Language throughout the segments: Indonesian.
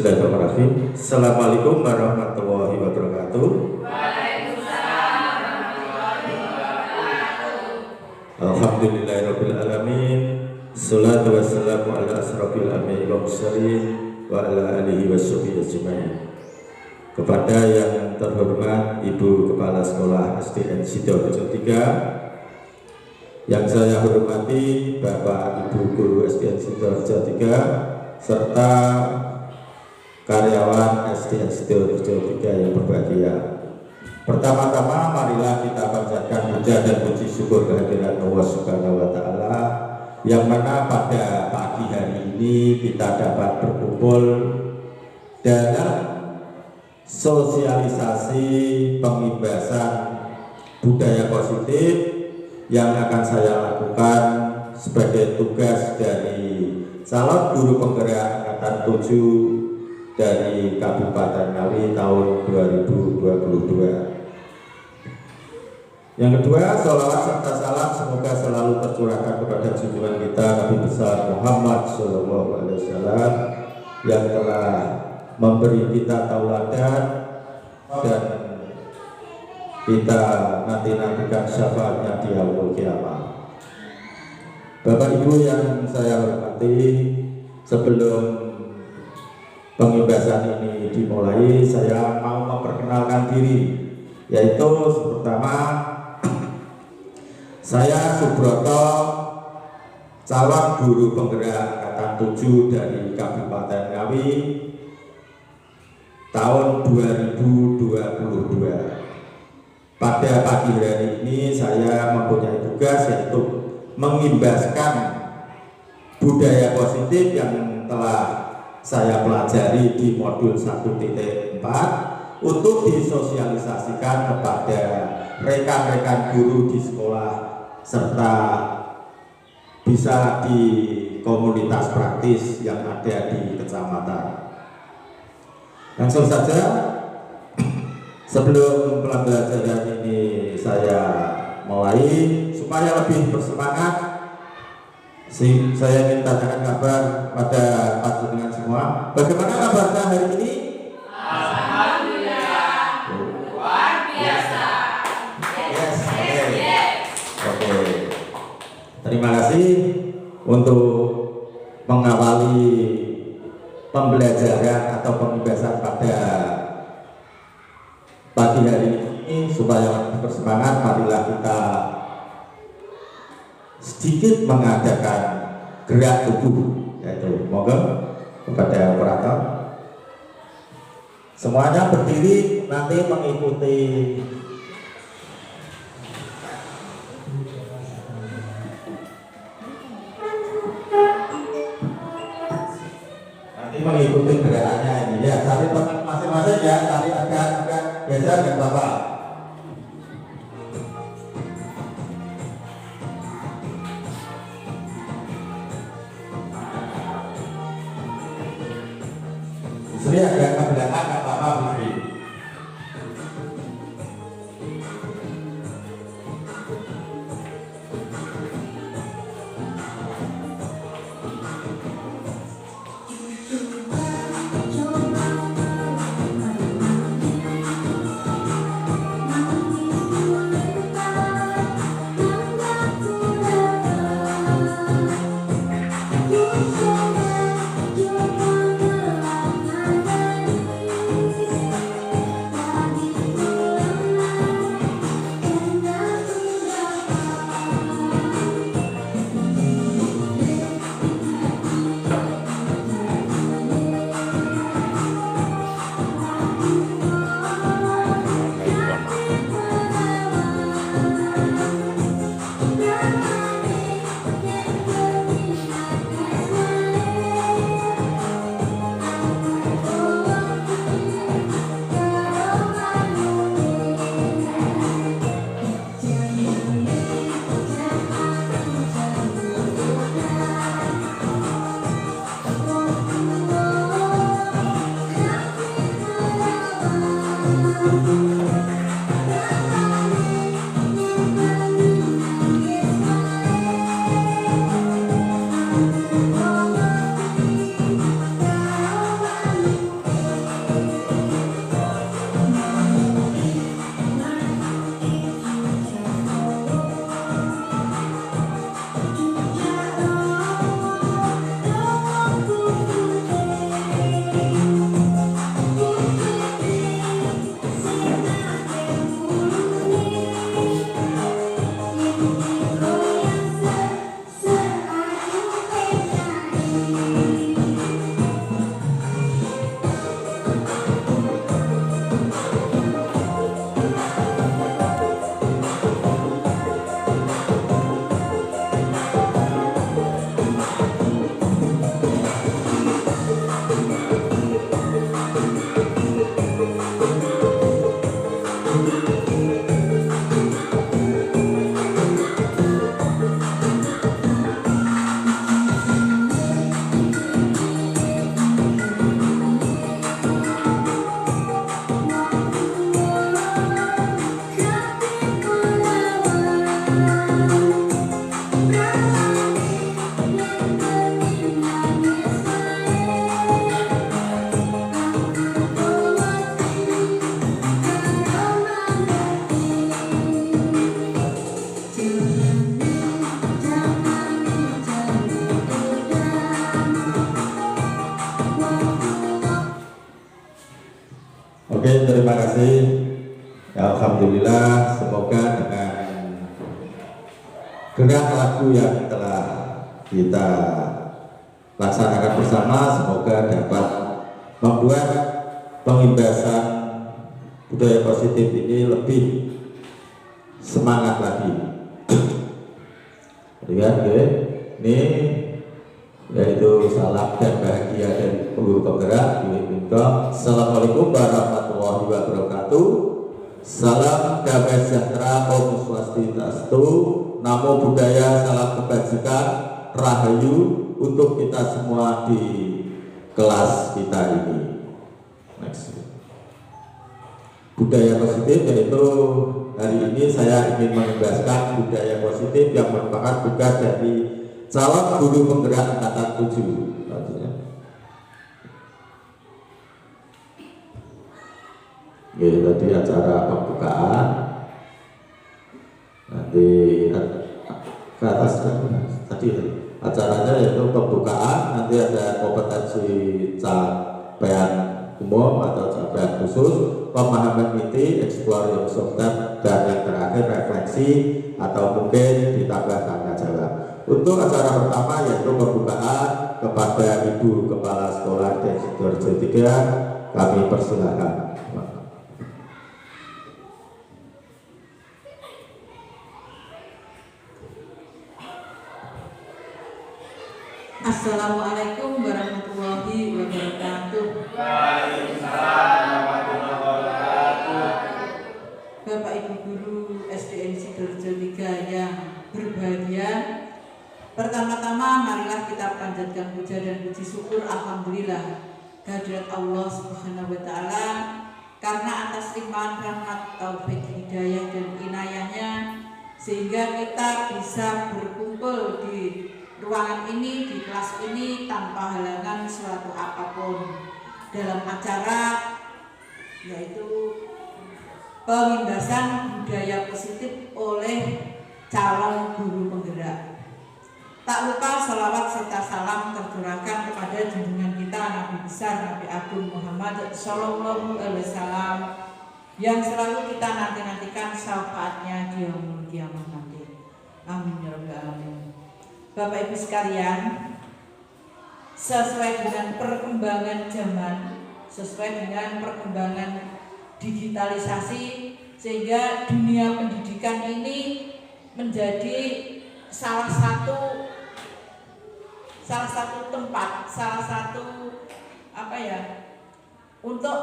Bismillahirrahmanirrahim. Assalamualaikum warahmatullahi wabarakatuh. Waalaikumsalam warahmatullahi wabarakatuh. Alhamdulillahirabbil alamin. Shalatu wassalamu ala asrofil anbiya'i wal mursalin wa ala alihi washabihi ajmain. Kepada yang terhormat Ibu Kepala Sekolah SDN Sidoarjo 3, yang saya hormati Bapak Ibu Guru SDN Sidoarjo 3 serta karyawan SDN Sidoarjo 3 yang berbahagia. Pertama-tama marilah kita panjatkan puja dan puji syukur kehadirat Allah Subhanahu wa taala yang mana pada pagi hari ini kita dapat berkumpul dalam sosialisasi pengimbasan budaya positif yang akan saya lakukan sebagai tugas dari calon guru penggerak angkatan 7 dari Kabupaten Ngawi tahun 2022. Yang kedua, sholawat serta salam semoga selalu tercurahkan kepada junjungan kita Nabi besar Muhammad SAW yang telah memberi kita tauladan dan kita nantikan syafaatnya di yaumul qiyamah. Bapak Ibu yang saya hormati, sebelum pengimbasan ini dimulai, saya mau memperkenalkan diri, yaitu pertama, saya Subroto, calon guru penggerak angkatan 7 dari Kabupaten Ngawi tahun 2022. Pada pagi hari ini saya mempunyai tugas yaitu mengimbaskan budaya positif yang telah saya pelajari di modul 1.4 untuk disosialisasikan kepada rekan-rekan guru di sekolah serta bisa di komunitas praktis yang ada di kecamatan. Langsung saja, sebelum pembelajaran ini saya mulai, supaya lebih bersemangat, saya ingin tanyakan kabar pada panjenengan semua. Bagaimana kabarnya hari ini? Alhamdulillah, luar biasa. Yes, oke. Terima kasih untuk mengawali pembelajaran atau pembahasan pada pagi hari ini. Supaya bersemangat, marilah kita sedikit mengadakan gerak tubuh, yaitu moga kepada operator semuanya berdiri nanti mengikuti gerakannya ini ya. Cari tempat masing-masing ya, cari agak geser dan bapak. Istri agak ke belakang, nggak apa-apa istri. kasih. Ya, alhamdulillah, semoga dengan gerak lagu yang telah kita laksanakan bersama, semoga dapat membuat pengimbasan budaya positif ini lebih semangat lagi. Lihat, ini yaitu salam dan bahagia dari guru penggerak. Assalamualaikum warahmatullahi wabarakatuh. Salam damai sejahtera, Om Swastiastu, Namo Buddhaya, salam kebajikan, Rahayu untuk kita semua di kelas kita ini. Next. Budaya positif, yaitu hari ini saya ingin menjelaskan budaya positif yang merupakan tugas dari calon guru penggerak angkatan 7. Ya, tadi acara pembukaan, nanti ke atas tadi acaranya yaitu pembukaan, nanti ada kompetensi capaian umum atau capaian khusus, pemahaman inti, eksplor yang software, dan yang terakhir refleksi atau mungkin ditambah tanya jawab. Untuk acara pertama yaitu pembukaan, kepada Ibu Kepala Sekolah Desa Sidoarjo 3 kami persilakan. Assalamualaikum warahmatullahi wabarakatuh. Waalaikumsalam warahmatullahi wabarakatuh. Bapak Ibu Guru SDN Sidoarjo 3 yang berbahagia, pertama-tama marilah kita panjatkan puja dan puji syukur alhamdulillah kehadirat Allah Subhanahu wa taala, karena atas limpahan rahmat, taufik, hidayah dan inayahnya sehingga kita bisa berkumpul di ruangan ini, di kelas ini tanpa halangan suatu apapun dalam acara yaitu pengimbasan budaya positif oleh calon guru penggerak. Tak lupa salawat serta salam tercurahkan kepada junjungan kita Nabi besar Nabi Agung Muhammad Sallallahu Alaihi Wasallam yang selalu kita nanti-nantikan syafaatnya di yaumul kiamat nanti. Amin ya rabbal alamin. Bapak Ibu sekalian, sesuai dengan perkembangan zaman, sesuai dengan perkembangan digitalisasi, sehingga dunia pendidikan ini menjadi salah satu tempat, salah satu untuk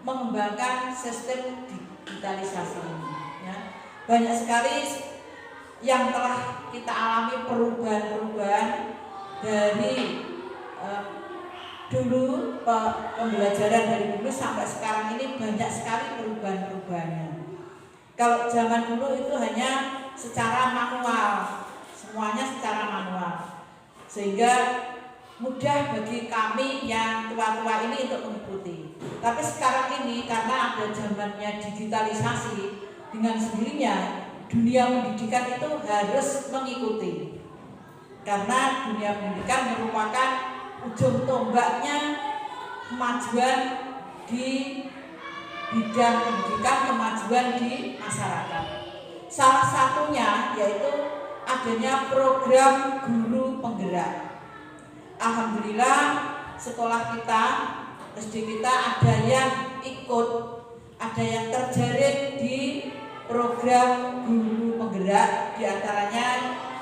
mengembangkan sistem digitalisasi ini. Ya. Banyak sekali yang telah kita alami perubahan-perubahan dari dulu, pembelajaran dari dulu sampai sekarang ini banyak sekali perubahan-perubahannya. Kalau zaman dulu itu hanya secara manual, semuanya secara manual, sehingga mudah bagi kami yang tua-tua ini untuk mengikuti. Tapi sekarang ini karena ada zamannya digitalisasi, dengan sendirinya dunia pendidikan itu harus mengikuti, karena dunia pendidikan merupakan ujung tombaknya kemajuan di bidang pendidikan, kemajuan di masyarakat. Salah satunya yaitu adanya program guru penggerak. Alhamdulillah sekolah kita, SD kita ada yang ikut, ada yang terjaring di program guru penggerak, diantaranya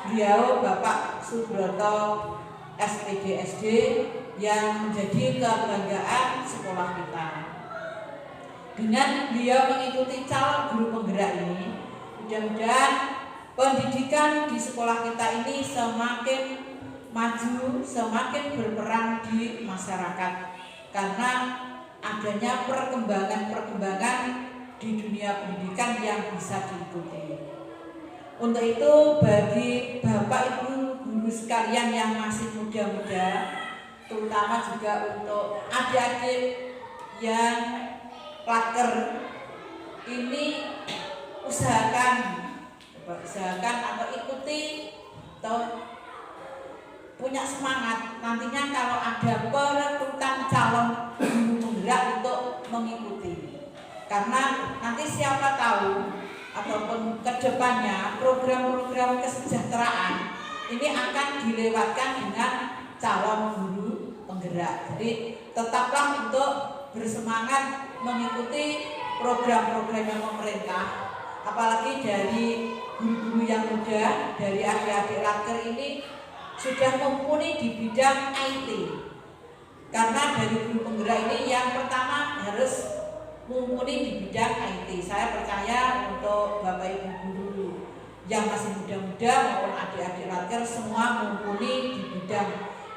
beliau Bapak Subroto SPDSD yang menjadi kebanggaan sekolah kita. Dengan beliau mengikuti calon guru penggerak ini, mudah-mudahan pendidikan di sekolah kita ini semakin maju, semakin berperan di masyarakat, karena adanya perkembangan-perkembangan di dunia pendidikan yang bisa diikuti. Untuk itu bagi Bapak Ibu guru sekalian yang masih muda-muda, terutama juga untuk adik-adik yang klaker ini, usahakan atau ikuti atau punya semangat nantinya kalau ada perekrutan calon guru penggerak untuk mengikuti. Karena nanti siapa tahu ataupun kedepannya program-program kesejahteraan ini akan dilewatkan dengan calon guru penggerak. Jadi tetaplah untuk bersemangat mengikuti program-program yang pemerintah, apalagi dari guru-guru yang muda, dari adik-adik laker ini sudah mumpuni di bidang IT. Karena dari guru penggerak ini yang pertama harus mumpuni di bidang IT. Saya percaya untuk Bapak Ibu guru yang masih muda-muda maupun adik-adik laker semua mumpuni di bidang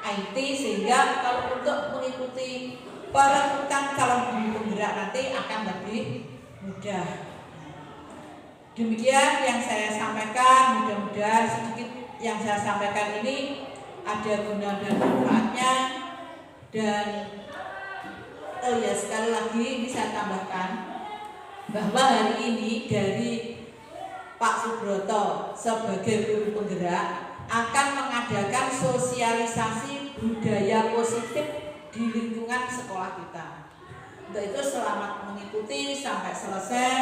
IT, sehingga kalau untuk mengikuti perekrutan calon guru penggerak nanti akan lebih mudah. Demikian yang saya sampaikan, mudah-mudahan sedikit yang saya sampaikan ini ada guna dan manfaatnya. Dan oh ya, sekali lagi ini saya tambahkan bahwa hari ini dari Pak Subroto sebagai guru penggerak akan mengadakan sosialisasi budaya positif di lingkungan sekolah kita. Untuk itu selamat mengikuti sampai selesai,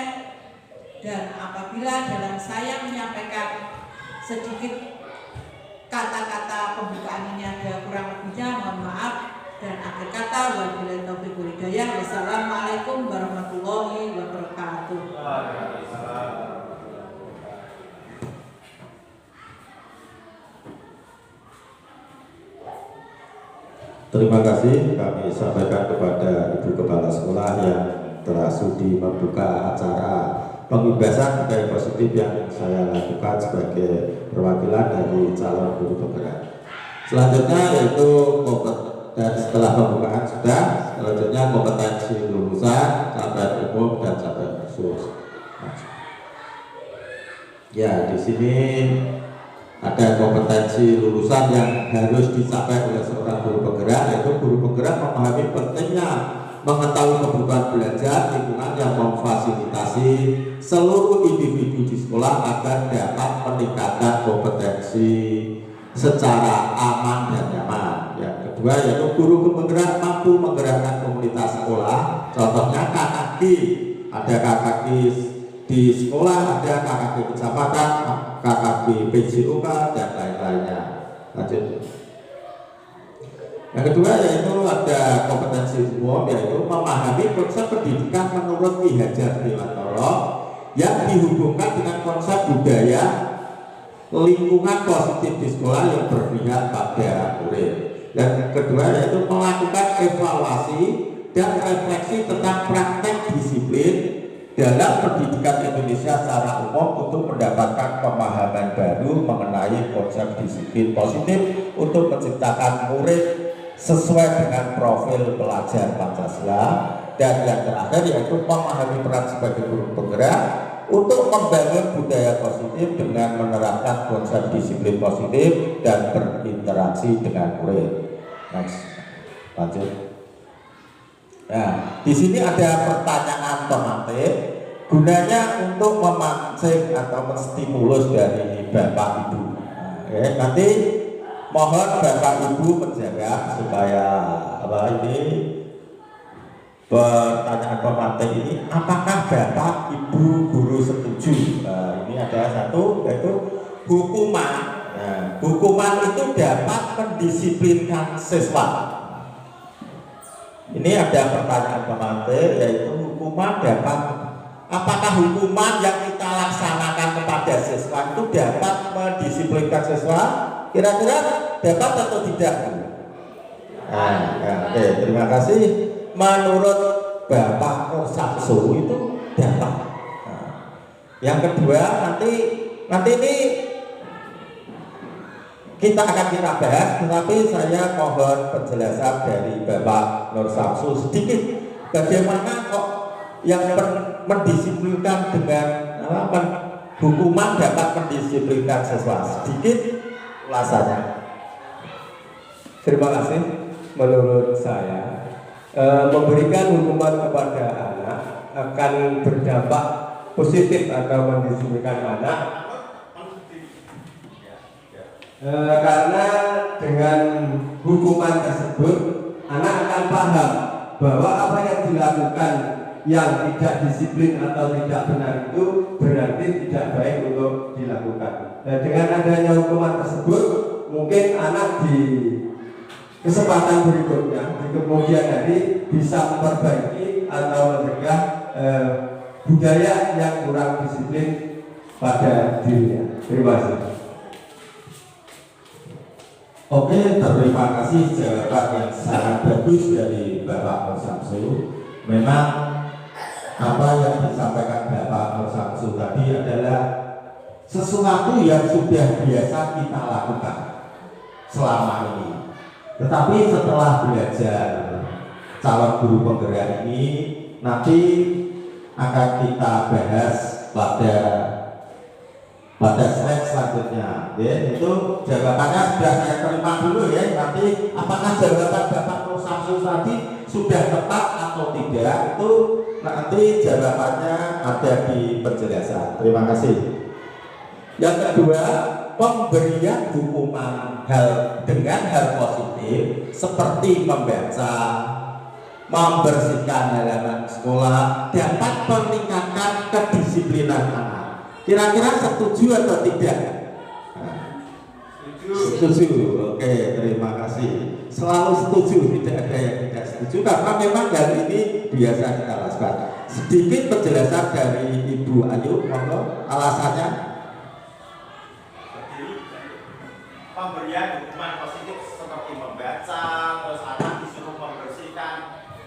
dan apabila dalam saya menyampaikan sedikit kata-kata pembukaan ini ada kurang lebihnya, mohon maaf. Dan akhir kata, wabillahi taufiq wal hidayah. Wassalamualaikum warahmatullahi wabarakatuh. Terima kasih kami sampaikan kepada Ibu Kepala Sekolah yang telah sudi membuka acara pembebasan budaya positif yang saya lakukan sebagai perwakilan dari calon guru penggerak. Selanjutnya yaitu dan setelah pembukaan sudah, selanjutnya kompetensi lulusan, capaian umum dan capaian khusus. Ya, di sini ada kompetensi lulusan yang harus dicapai oleh seorang guru penggerak, yaitu guru penggerak memahami pentingnya mengetahui kebutuhan belajar lingkungan yang memfasilitasi seluruh individu di sekolah agar dapat meningkatkan kompetensi secara aman dan nyaman. Yang kedua yaitu guru penggerak mampu menggerakkan komunitas sekolah, contohnya KKG, ada KKG di sekolah, ada KKG kecamatan, KKG PJOK dan lain-lainnya. Lanjut. Yang kedua yaitu ada kompetensi umum, yaitu memahami konsep pendidikan menurut Ki Hajar Dewantara yang dihubungkan dengan konsep budaya lingkungan positif di sekolah yang berpihak pada murid. Dan kedua yaitu melakukan evaluasi dan refleksi tentang praktek disiplin dalam pendidikan Indonesia secara umum untuk mendapatkan pemahaman baru mengenai konsep disiplin positif untuk menciptakan murid sesuai dengan profil pelajar Pancasila. Dan yang terakhir yaitu memahami peran sebagai guru penggerak untuk membangun budaya positif dengan menerapkan konsep disiplin positif dan berinteraksi dengan murid. Next, lanjut. Nah, di sini ada pertanyaan tematik, gunanya untuk memancing atau menstimulus dari Bapak Ibu. Oke, nanti mohon Bapak Ibu menjaga supaya ini pertanyaan pemantik ini, apakah Bapak Ibu guru setuju? Nah, ini ada satu yaitu hukuman. Nah, hukuman itu dapat mendisiplinkan siswa. Ini ada pertanyaan pemantik yaitu hukuman dapat, apakah hukuman yang kita laksanakan kepada siswa itu dapat mendisiplinkan siswa? Kira-kira dapat atau tidak? Nah, oke, terima kasih. Menurut Bapak Nur Samsu itu dapat. Nah, yang kedua nanti ini kita akan bahas, tetapi saya mohon penjelasan dari Bapak Nur Samsu sedikit bagaimana kok yang mendisiplinkan dengan hukuman dapat mendisiplinkan siswa, sedikit ulasannya. Terima kasih. Menurut saya memberikan hukuman kepada anak akan berdampak positif atau mendisiplinkan anak karena dengan hukuman tersebut anak akan paham bahwa apa yang dilakukan yang tidak disiplin atau tidak benar itu berarti tidak baik untuk dilakukan. Nah, dengan adanya hukuman tersebut, mungkin anak di kesempatan berikutnya di kemudian hari bisa memperbaiki atau mencegah budaya yang kurang disiplin pada dirinya. Terima kasih. Oke, terima kasih jawaban yang sangat bagus dari Bapak Nur Samsu. Memang apa yang disampaikan Bapak Nur Samsu tadi adalah sesuatu yang sudah biasa kita lakukan selama ini. Tetapi setelah belajar calon guru penggerak ini, nanti akan kita bahas pada slide selanjutnya. Ya, itu jawabannya sudah saya terima dulu ya. Nanti apakah jawaban Bapak Nur Samsu tadi sudah tepat atau tidak, itu nanti jawabannya ada di penjelasan. Terima kasih. Yang kedua, pemberian hukuman dengan hal positif seperti membaca, membersihkan halaman sekolah dapat meningkatkan kedisiplinan anak. Kira-kira setuju atau tidak? Setuju. Oke, terima kasih. Selalu setuju, tidak ada yang tidak setuju karena memang hal ini biasa kita lakukan. Sedikit penjelasan dari Ibu Ayu, monggo alasannya. Pemberian hukuman positif seperti membaca, terus anak disuruh membersihkan,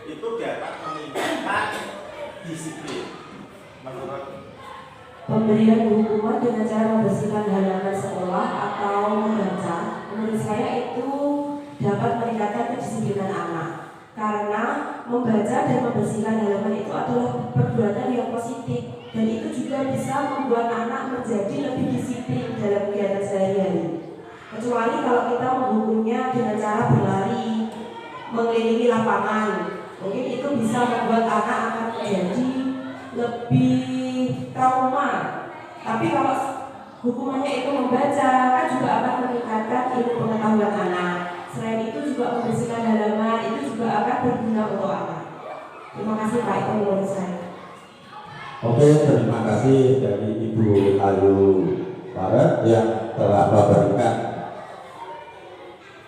itu dapat meningkatkan disiplin. Menurut pemberian hukuman dengan cara membersihkan halaman sekolah atau membaca, menurut saya itu dapat meningkatkan kedisiplinan anak. Karena membaca dan membersihkan halaman itu adalah perbuatan yang positif, dan itu juga bisa membuat anak menjadi lebih disiplin dalam kegiatan sehari-hari. Kecuali kalau kita menghukumnya dengan cara berlari, mengelilingi lapangan, mungkin itu bisa membuat anak akan menjadi lebih trauma. Tapi kalau hukumannya itu membaca, kan juga akan meningkatkan ilmu pengetahuan anak. Selain itu juga membersihkan halaman, itu juga akan berguna untuk anak. Terima kasih Pak, itu menurut saya. Oke, terima kasih dari Ibu Ayu Barat yang telah memberikan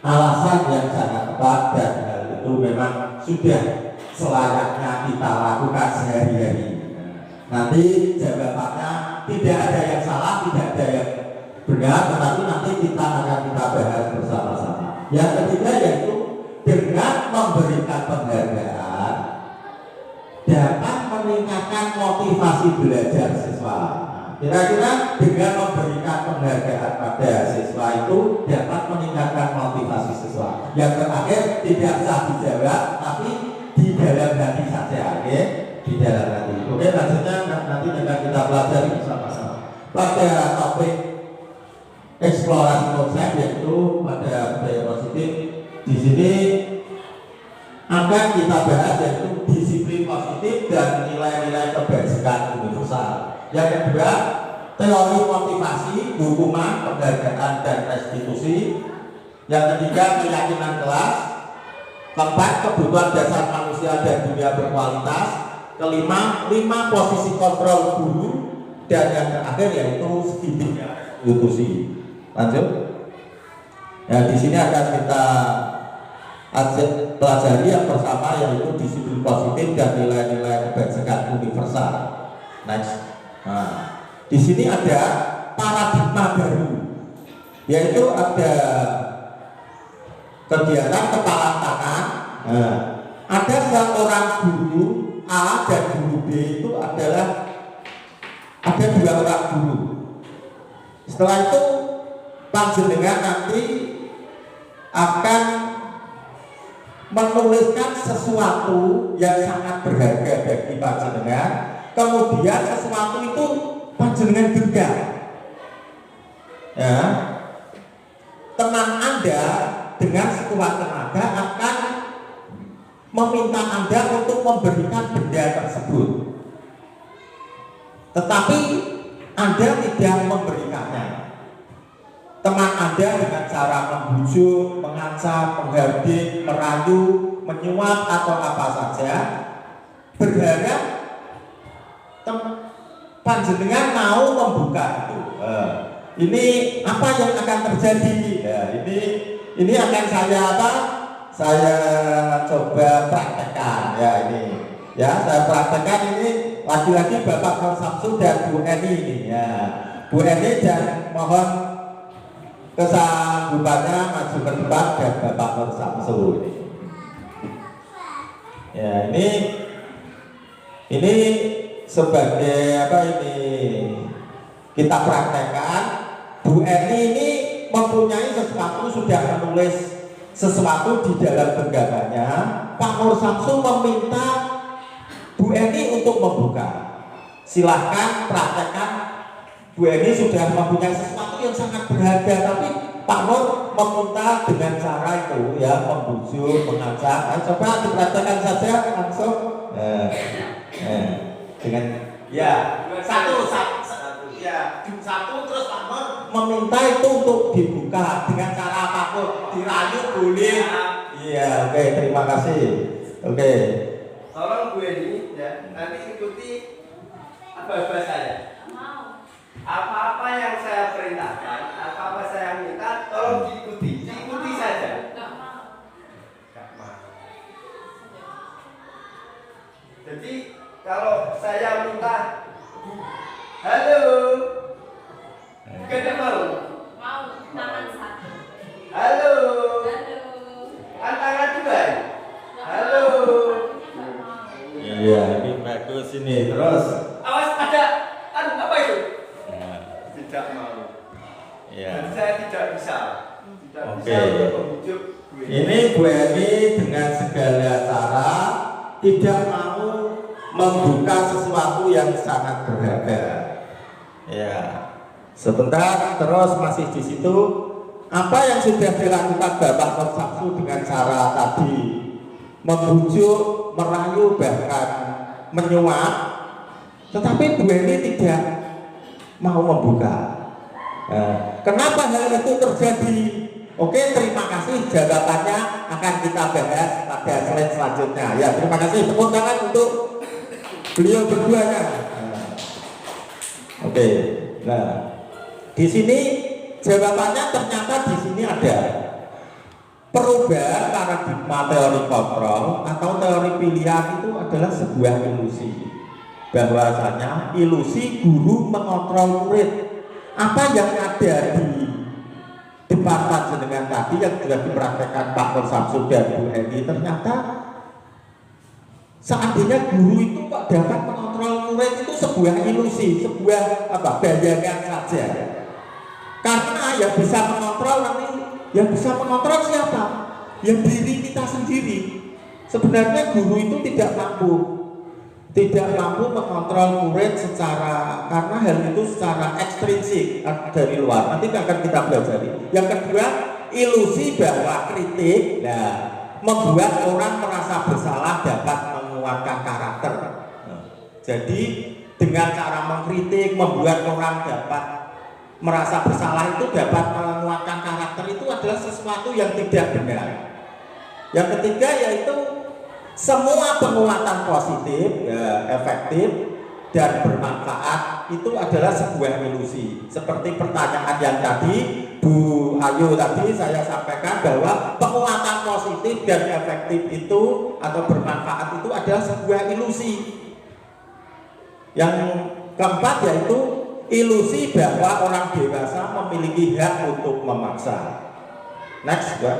alasan yang sangat tepat, dan hal itu memang sudah selayaknya kita lakukan sehari-hari. Nanti jawabannya tidak ada yang salah, tidak ada yang benar, tetapi nanti kita akan bahas bersama-sama. Yang ketiga yaitu dengan memberikan penghargaan dapat meningkatkan motivasi belajar siswa. Kira-kira dengan memberikan penghargaan pada siswa itu dapat meningkatkan motivasi siswa. Yang terakhir tidak usah dijawab, tapi di dalam hati saja, oke? Di dalam hati. Oke, lanjutnya nanti akan kita pelajari bersama-sama. Pada topik eksplorasi konsep yaitu pada budaya positif, di sini akan kita bahas yaitu disiplin positif dan nilai-nilai kebajikan universal. Yang kedua, teori motivasi, hukuman, penghargaan dan restitusi. Yang ketiga, keyakinan kelas. Keempat, kebutuhan dasar manusia dan dunia berkualitas. Kelima, 5 posisi kontrol guru. Dan yang terakhir yaitu segitiga restitusi. Lanjut. Ya, di sini akan kita pelajari yang pertama yaitu disiplin positif dan nilai-nilai kebajikan universal. Next. Nah, di sini ada paradigma baru, yaitu ada kegiatan kepala tangan. Nah, ada seorang guru A dan guru B itu adalah ada 2 orang guru. Setelah itu panjenengan nanti akan menuliskan sesuatu yang sangat berharga bagi panjenengan. Kemudian sesuatu itu panjenengan genggam. Ya, teman Anda dengan sekuat tenaga akan meminta Anda untuk memberikan benda tersebut, tetapi Anda tidak memberikannya. Teman Anda dengan cara membujuk, mengancam, menghardik, merayu, menyuap atau apa saja, berharap panjenengan mau membuka itu. Ini apa yang akan terjadi? Ya, ini akan saya apa? Saya coba praktekkan ya ini. Ya, saya praktekkan ini lagi-lagi Bapak Nur Samsu dan Bu Eni ini ya. Bu Eni dan mohon kesanggupannya maju ke depan dan Bapak Nur Samsu ini. Ya, ini sebagai apa ini kita praktekkan. Bu Eni ini mempunyai sesuatu, sudah menulis sesuatu di dalam genggamannya. Pak Nur Samsu meminta Bu Eni untuk membuka. Silahkan praktekkan. Bu Eni sudah mempunyai sesuatu yang sangat berharga, tapi Pak Nur meminta dengan cara itu ya, membujuk, mengajak. Coba dipraktekkan saja langsung. Dengan ya satu terus Pak Nur meminta itu untuk dibuka dengan cara apapun, dirayu boleh. Iya, oke, terima kasih. Oke. Tolong Bu Eni ya, nanti ikuti apa-apa saya. Apa-apa yang saya perintahkan, apa-apa saya minta, tolong diikuti saja. Gak mau. Jadi kalau saya minta, halo, gak mau. Mau tangan satu. Halo, kan tangan dua. Halo. Iya, ini bagus ini. Terus Awas ada apa itu? Tidak mau. ya. Dan saya tidak bisa. Tidak Oke. bisa untuk membujuk Bu Eni. Ini Bu Eni dengan segala cara tidak mau membuka sesuatu yang sangat berharga. Ya. Sebentar, terus masih di situ. Apa yang sudah dilakukan Bapak Nur Samsu dengan cara tadi membujuk, merayu, bahkan menyuap, tetapi Bu Eni tidak mau membuka. Kenapa hal itu terjadi? Oke, terima kasih. Jawabannya akan kita bahas pada slide selanjutnya. Ya, terima kasih. Tepuk tangan untuk beliau berduanya. Oke, nah di sini jawabannya ternyata di sini ada perubahan paradigma teori kontrol atau teori pilihan itu adalah sebuah ilusi. Bahwasanya ilusi guru mengontrol murid. Apa yang ada di depan panjenengan tadi yang sudah dipraktekkan Pak Nur Samsu dan Bu Eni, ternyata seandainya guru itu kok dapat mengontrol murid, itu sebuah ilusi, sebuah bayangan saja. Karena yang bisa mengontrol nanti, yang bisa mengontrol siapa? Ya diri kita sendiri. Sebenarnya guru itu tidak mampu mengontrol murid secara, karena hal itu secara ekstrinsik dari luar. Nanti akan kita pelajari. Yang kedua, ilusi bahwa kritik membuat orang merasa bersalah dapat menguatkan karakter. Jadi dengan cara mengkritik membuat orang dapat merasa bersalah itu dapat menguatkan karakter, itu adalah sesuatu yang tidak benar. Yang ketiga yaitu semua penguatan positif, efektif dan bermanfaat itu adalah sebuah ilusi. Seperti pertanyaan yang tadi Bu Ayu tadi saya sampaikan bahwa penguatan positif dan efektif itu atau bermanfaat itu adalah sebuah ilusi. Yang keempat yaitu ilusi bahwa orang dewasa memiliki hak untuk memaksa. Next, ya.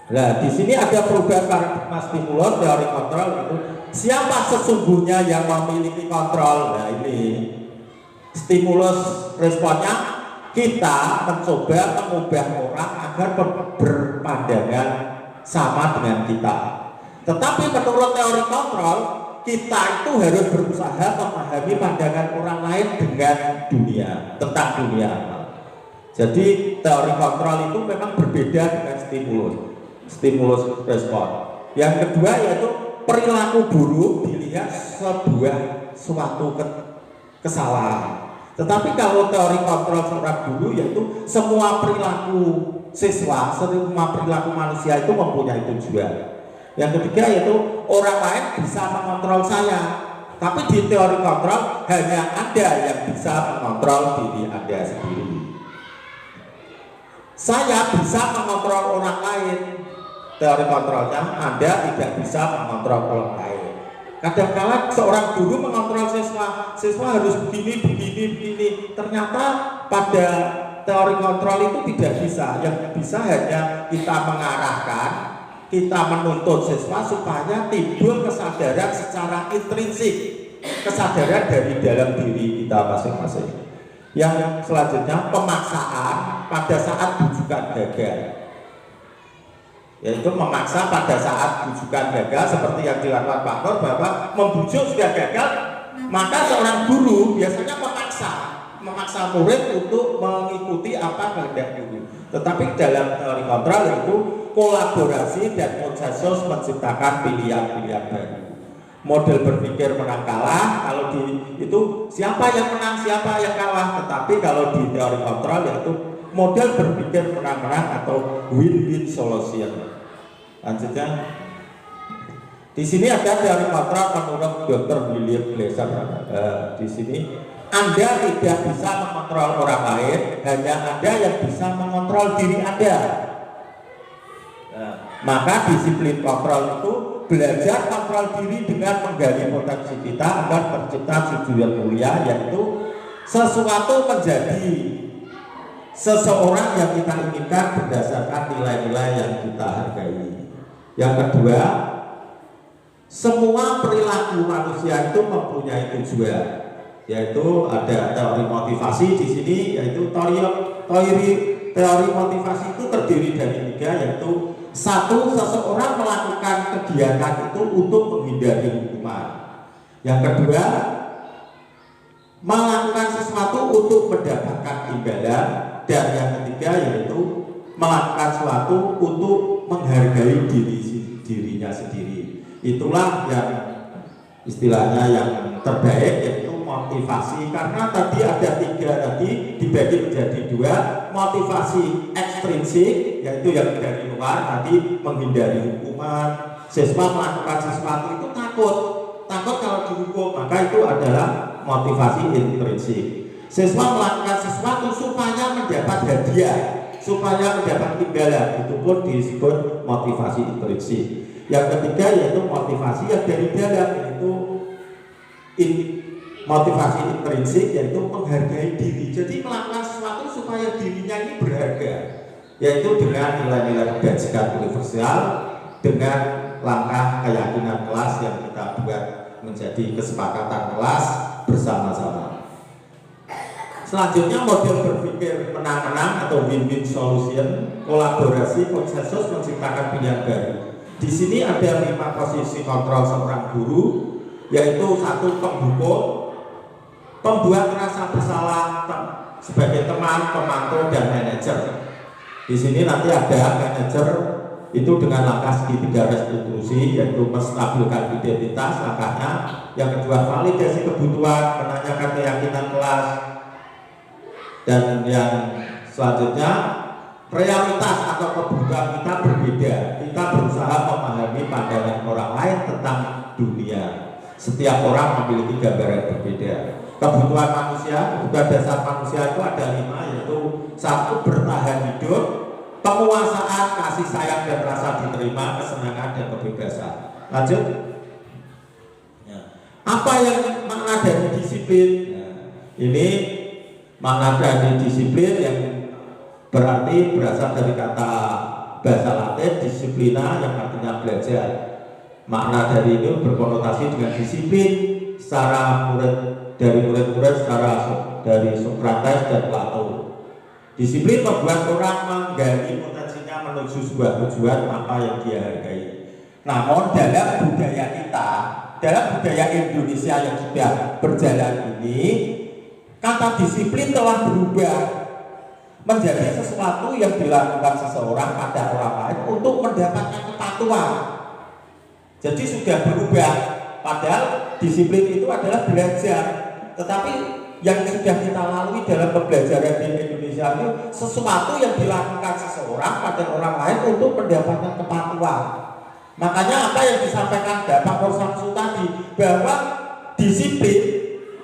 Nah, di sini ada perubahan paradigma stimulus teori kontrol itu. Siapa sesungguhnya yang memiliki kontrol? Nah, ini stimulus responnya kita mencoba mengubah orang agar berpandangan sama dengan kita. Tetapi menurut teori kontrol, kita itu harus berusaha memahami pandangan orang lain dengan dunia, tentang dunia. Jadi teori kontrol itu memang berbeda dengan stimulus respon. Yang kedua yaitu perilaku buruk dilihat sebuah suatu kesalahan. Tetapi kalau teori kontrol seorang guru yaitu semua perilaku siswa, semua perilaku manusia itu mempunyai tujuan. Yang ketiga yaitu orang lain bisa mengontrol saya. Tapi di teori kontrol hanya Anda yang bisa mengontrol diri Anda sendiri. Saya bisa mengontrol orang lain. Teori kontrolnya Anda tidak bisa mengontrol orang lain. Kadang-kadang seorang guru mengontrol siswa harus begini. Ternyata pada teori kontrol itu tidak bisa. Yang bisa hanya kita mengarahkan, kita menuntut siswa supaya timbul kesadaran secara intrinsik, kesadaran dari dalam diri kita masing-masing. Yang selanjutnya pemaksaan pada saat bujukan gagal, yaitu memaksa pada saat bujukan gagal seperti yang dilakukan Pak Nur, bahwa membujuk sudah gagal, maka seorang guru biasanya memaksa murid untuk mengikuti apa kehendak guru. Tetapi dalam teori kontrol yaitu kolaborasi dan konsensus menciptakan pilihan-pilihan baru. Model berpikir menang kalah, kalau itu siapa yang menang, siapa yang kalah. Tetapi kalau di teori kontrol yaitu model berpikir menang-menang atau win-win solution. Lanjutnya, di sini ada teori kontrol menurut Dr. William Glasser. Di sini Anda tidak bisa mengontrol orang lain, hanya Anda yang bisa mengontrol diri Anda. Maka disiplin kontrol itu belajar kontrol diri dengan menggali potensi kita agar tercipta tujuan mulia, yaitu sesuatu menjadi seseorang yang kita inginkan berdasarkan nilai-nilai yang kita hargai. Yang kedua, semua perilaku manusia itu mempunyai tujuan, yaitu ada teori motivasi di sini, yaitu teori motivasi itu terdiri dari 3, yaitu 1, seseorang melakukan kegiatan itu untuk menghindari hukuman. Yang kedua, melakukan sesuatu untuk mendapatkan imbalan. Dan yang ketiga yaitu melakukan sesuatu untuk menghargai dirinya sendiri. Itulah yang istilahnya yang terbaik, yaitu motivasi. Karena tadi ada 3, tadi dibagi menjadi 2. Motivasi ekstrinsik, yaitu yang dari luar, tadi menghindari hukuman. Siswa melakukan sesuatu itu takut kalau dihukum, maka itu adalah motivasi intrinsik. Siswa melakukan sesuatu supaya mendapat hadiah, supaya mendapat imbalan, itu pun disebut motivasi intrinsik. Yang ketiga yaitu motivasi yang dari dalam, yaitu motivasi intrinsik, yaitu menghargai diri. Jadi melakukan sesuatu supaya dirinya ini berharga, yaitu dengan nilai-nilai kebajikan universal, dengan langkah keyakinan kelas yang kita buat menjadi kesepakatan kelas bersama-sama. Selanjutnya model berpikir menang-menang atau win-win solution, kolaborasi, konsensus menciptakan pilihan baru. Di sini ada 5 posisi kontrol seorang guru, yaitu 1, penghukum, pembuat rasa bersalah sebagai teman, pemantau, dan manajer. Di sini nanti ada manajer itu dengan langkah segitiga restitusi, yaitu menstabilkan identitas langkahnya. Yang kedua, validasi kebutuhan, menanyakan keyakinan kelas. Dan yang selanjutnya, realitas atau kebutuhan kita berbeda. Kita berusaha memahami pandangan orang lain tentang dunia. Setiap orang memiliki gambaran berbeda. Kebutuhan manusia, kebutuhan dasar manusia itu ada 5, yaitu 1, bertahan hidup, penguasaan, kasih sayang dan rasa diterima, kesenangan dan kebebasan. Lanjut. Apa yang makna dari disiplin? Ini makna dari disiplin yang berarti berasal dari kata bahasa Latin disiplina, yang artinya belajar. Makna dari itu berkonotasi dengan disiplin secara murid-murid secara dari Sokrates dan Plato. Disiplin membuat orang menggali potensinya menuju sebuah tujuan apa yang dia hargai. Namun dalam budaya kita, dalam budaya Indonesia yang sudah berjalan ini, kata disiplin telah berubah menjadi sesuatu yang dilakukan seseorang pada orang lain untuk mendapatkan kepatuhan. Jadi sudah berubah, padahal disiplin itu adalah belajar. Tetapi yang sudah kita lalui dalam pembelajaran di Indonesia itu sesuatu yang dilakukan seseorang pada orang lain untuk mendapatkan kepatuhan. Makanya apa yang disampaikan Bapak Nur Samsu tadi, bahwa disiplin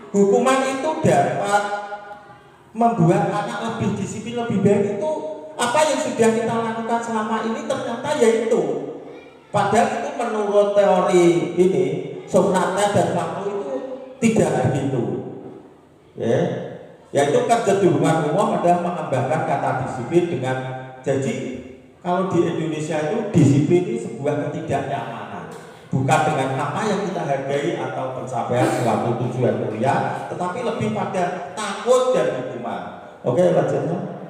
hukuman itu dapat membuat anak lebih disiplin, lebih baik. Itu apa yang sudah kita lakukan selama ini ternyata yaitu, padahal itu menurut teori ini Sokrates dan Plato itu tidak begitu, ya. Yaitu kecenderungan umum adalah mengembangkan kata disiplin dengan, jadi kalau di Indonesia itu disiplin ini sebuah ketidaknyamanan, bukan dengan apa yang kita hargai atau pencapaian suatu tujuan mulia, tetapi lebih pada takut dan hukuman. Oke, lanjutnya.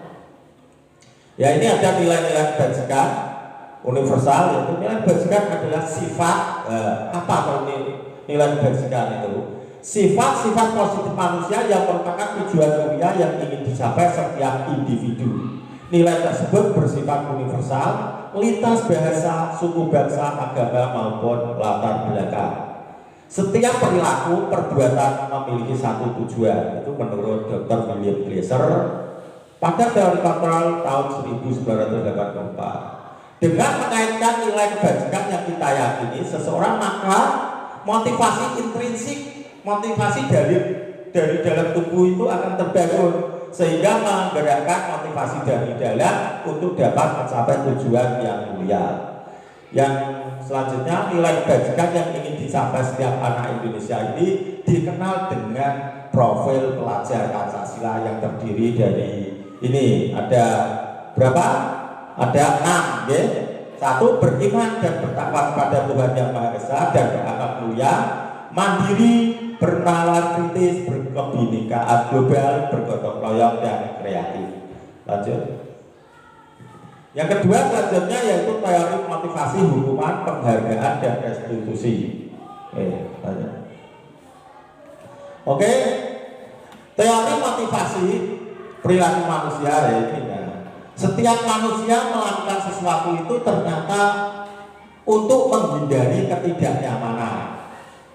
Ya, ini ada nilai-nilai kebajikan universal, yaitu nilai kebajikan adalah sifat apa kalau nilai kebajikan itu? Sifat-sifat positif manusia yang merupakan tujuan mulia yang ingin dicapai setiap individu. Nilai tersebut bersifat universal, lintas bahasa, suku bangsa, agama maupun latar belakang. Setiap perilaku perbuatan memiliki satu tujuan. Itu menurut Dr. William Glasser pada teori kontrol tahun 1984. Dengan mengaitkan nilai kebajikan yang kita yakini seseorang, maka motivasi intrinsik, motivasi dari dalam tubuh itu akan terbangun, sehingga menggerakkan motivasi dari dalam untuk dapat mencapai tujuan yang mulia. Yang selanjutnya, nilai kebajikan yang ingin dicapai setiap anak Indonesia ini dikenal dengan profil pelajar Pancasila yang terdiri dari ini ada berapa? Ada 6, ya. 1. Beriman dan bertakwa kepada Tuhan Yang Maha Esa dan berakhlak mulia, mandiri, bernalar kritis, berkebinekaan global, bergotong royong dan kreatif. Lanjut. Yang kedua selanjutnya yaitu teori motivasi hukuman, penghargaan dan restitusi. Lanjut. Oke, teori motivasi perilaku manusia ya ini. Setiap manusia melakukan sesuatu itu ternyata untuk menghindari ketidaknyamanan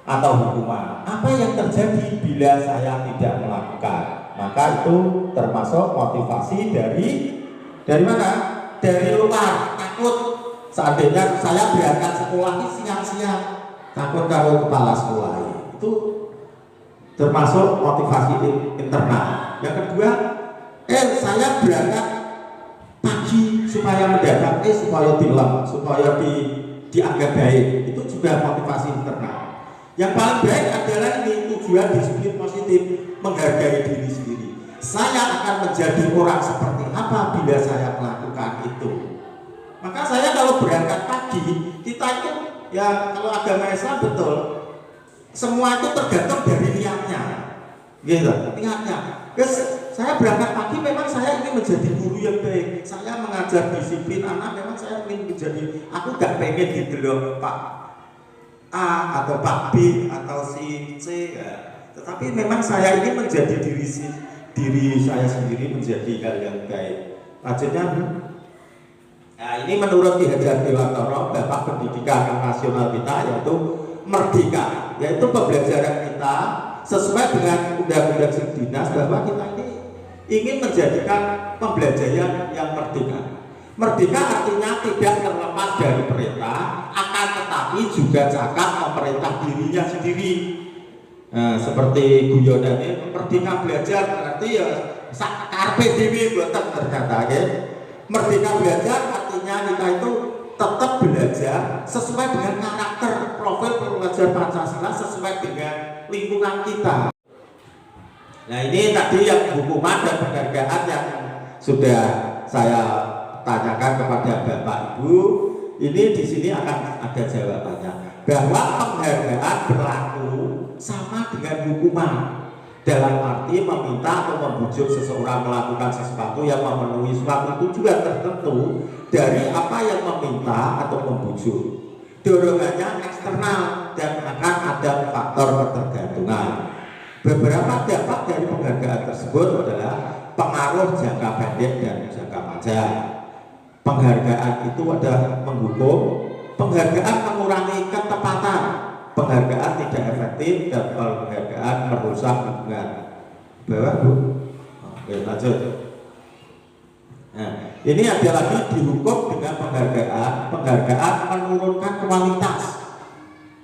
atau hukuman. Apa yang terjadi bila saya tidak melakukan? Maka itu termasuk motivasi dari mana? Dari luar, takut. Seandainya saya berangkat sekolah ini siang-siang, takut kalau kepala sekolah itu termasuk motivasi internal. Yang kedua, saya berangkat pagi supaya mendapat supaya dilem, supaya dianggap baik. Itu juga motivasi internal. Yang paling baik adalah ini tujuan disiplin positif, menghargai diri sendiri. Saya akan menjadi orang seperti apa bila saya melakukan itu. Maka saya kalau berangkat pagi, kita itu ya kalau agama Islam betul, semua itu tergantung dari niatnya, gitu. Niatnya. Saya berangkat pagi memang saya ingin menjadi guru yang baik. Saya mengajar disiplin anak, memang saya ingin menjadi. Aku gak pengen didelok Pak A atau Pak B atau si C ya. Tetapi memang saya ingin menjadi diri saya sendiri menjadi hal yang baik. Lanjutnya, nah ini menurut Ki Hajar Dewantara, Bapak Pendidikan Nasional kita, yaitu merdeka, yaitu pembelajaran kita sesuai dengan undang-undang dinas bahwa kita ini ingin menjadikan pembelajaran yang merdeka. Merdeka artinya tidak terlepas dari perintah, akan tetapi juga cakap memerintah dirinya sendiri. Nah, seperti guyonan ini, merdeka belajar berarti ya karpe dhewe mboten ternyata ya. Merdeka belajar artinya kita itu tetap belajar sesuai dengan karakter profil pelajar Pancasila, sesuai dengan lingkungan kita. Nah, ini tadi yang hukuman dan penghargaan yang sudah saya tanyakan kepada Bapak Ibu. Ini di sini akan ada jawabannya. Bahwa penghargaan berlaku sama dengan hukuman, dalam arti meminta atau membujuk seseorang melakukan sesuatu yang memenuhi suatu tujuan tertentu dari apa yang meminta atau membujuk. Dorongannya eksternal dan akan ada faktor ketergantungan. Beberapa dampak dari penghargaan tersebut adalah pengaruh jangka pendek dan jangka panjang. Penghargaan itu adalah menghukum, penghargaan mengurangi ketepatan, penghargaan tidak efektif, dan penghargaan merusak hubungan. Bawah Bu. Oke, lanjut. Nah, ini ada lagi dihukum dengan penghargaan menurunkan kualitas.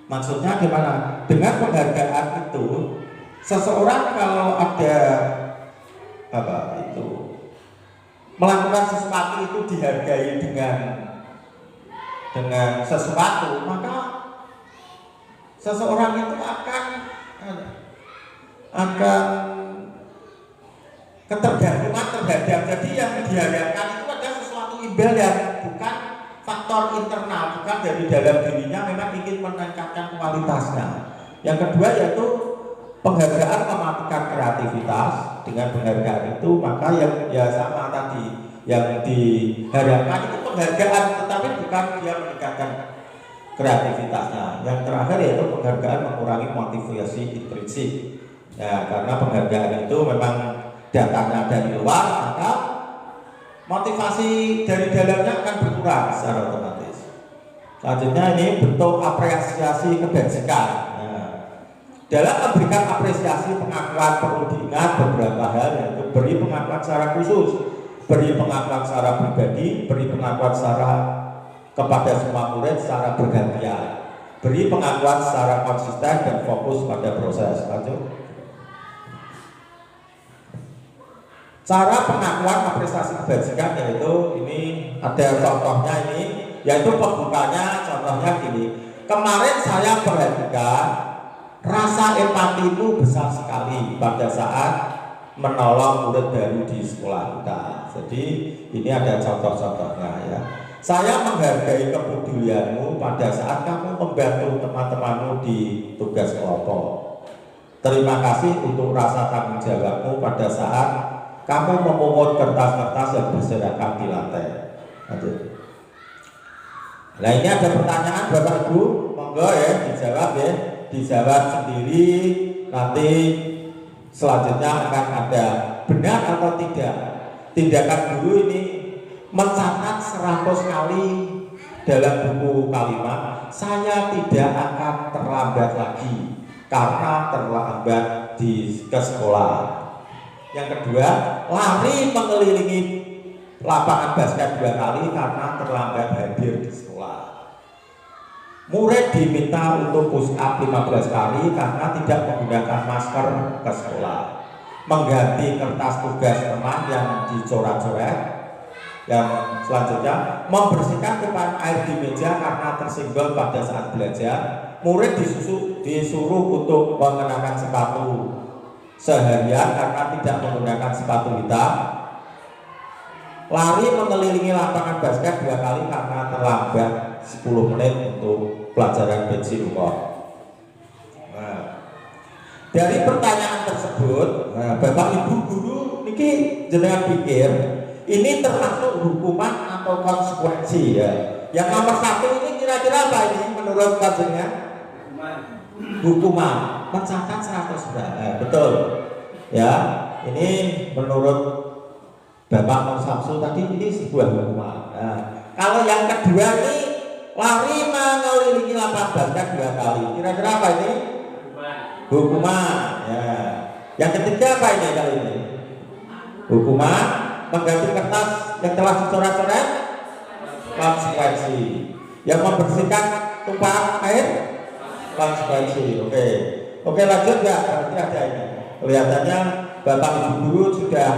Maksudnya gimana? Dengan penghargaan itu, seseorang kalau ada melakukan sesuatu itu dihargai dengan sesuatu, maka seseorang itu akan ketergantungan terhadap, jadi yang diharapkan itu ada sesuatu imbal yang bukan faktor internal, bukan dari dalam dirinya, memang ingin meningkatkan kualitasnya. Yang kedua yaitu penghargaan mematikan kreativitas. Dengan penghargaan itu maka yang ya sama tadi, yang diharapkan itu penghargaan, tetapi bukan dia meningkatkan kreativitasnya. Yang terakhir yaitu penghargaan mengurangi motivasi intrinsik. Ya, karena penghargaan itu memang datangnya dari luar, maka motivasi dari dalamnya akan berkurang secara otomatis. Selanjutnya ini bentuk apresiasi kebajikan. Nah, dalam memberikan apresiasi pengakuan perlu diingat beberapa hal, yaitu beri pengakuan secara khusus, beri pengakuan secara pribadi, beri pengakuan secara kepada semua murid secara bergantian, beri pengakuan secara konsisten dan fokus pada proses. Lanjut. Cara pengakuan apresiasi kebajikan yaitu ini ada contohnya ini, yaitu pembukanya contohnya gini. Kemarin saya perhatikan rasa empatimu besar sekali pada saat menolong murid baru di sekolah kita. Jadi ini ada contoh-contohnya ya. Saya menghargai kepedulianmu pada saat kamu membantu teman-temanmu di tugas kelompok. Terima kasih untuk rasa tanggung jawabmu pada saat kamu memungut kertas-kertas yang berserakan di lantai. Nah ini ada pertanyaan Bapak Ibu, monggo ya dijawab ya, dijawab sendiri. Nanti selanjutnya akan ada benar atau tidak. Tindakan guru ini mencatat 100 kali dalam buku kalimat, saya tidak akan terlambat lagi karena terlambat ke sekolah. Yang kedua, lari mengelilingi lapangan basket 2 kali karena terlambat hadir di sekolah. Murid diminta untuk push up 15 kali karena tidak menggunakan masker ke sekolah. Mengganti kertas tugas teman yang dicoret-coret. Yang selanjutnya, membersihkan tumpahan air di meja karena tersinggung pada saat belajar. Murid disuruh untuk mengenakan sepatu seharian karena tidak menggunakan sepatu hitam. Lari mengelilingi lapangan basket 2 kali karena terlambat 10 menit untuk pelajaran basic umum. Nah, dari pertanyaan tersebut, Bapak Ibu guru niki jenengan pikir ini termasuk hukuman atau konsekuensi ya? Yang nomor 1 ini kira-kira apa ini menurut panjenengan? Hukuman. Mencatat 100 betul ya, ini menurut Bapak Nur Samsul tadi ini sebuah hukuman. Nah, kalau yang kedua ini lari mengelilingi lapangan basket 2 kali, kira-kira apa ini? Hukuman ya. Yang ketiga apa ini kali ini? Hukuman. Mengganti kertas yang telah dicoret-coret, konsekuensi. Yang membersihkan tumpahan air, konsekuensi. Oke, lanjut ya. Berarti ada ini. Kelihatannya Bapak Ibu guru sudah,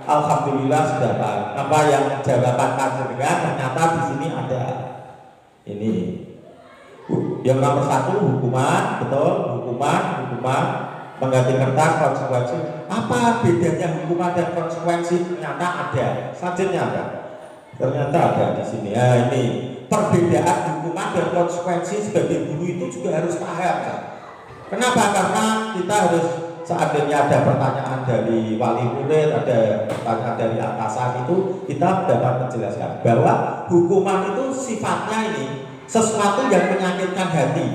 alhamdulillah sudah tahu apa yang jawaban panjenengan. Ternyata di sini ada ini. Yang nomor 1 hukuman, betul, hukuman. Mengganti kertas, konsekuensi. Apa bedanya hukuman dan konsekuensi? Ternyata ada. Selanjutnya ada. Ternyata ada di sini. Ya ini perbedaan hukuman dan konsekuensi sebagai guru itu juga harus paham. Kan? Kenapa? Karena kita harus, seandainya ada pertanyaan dari wali murid, ada pertanyaan dari atasan itu, kita dapat menjelaskan bahwa hukuman itu sifatnya ini sesuatu yang menyakitkan hati.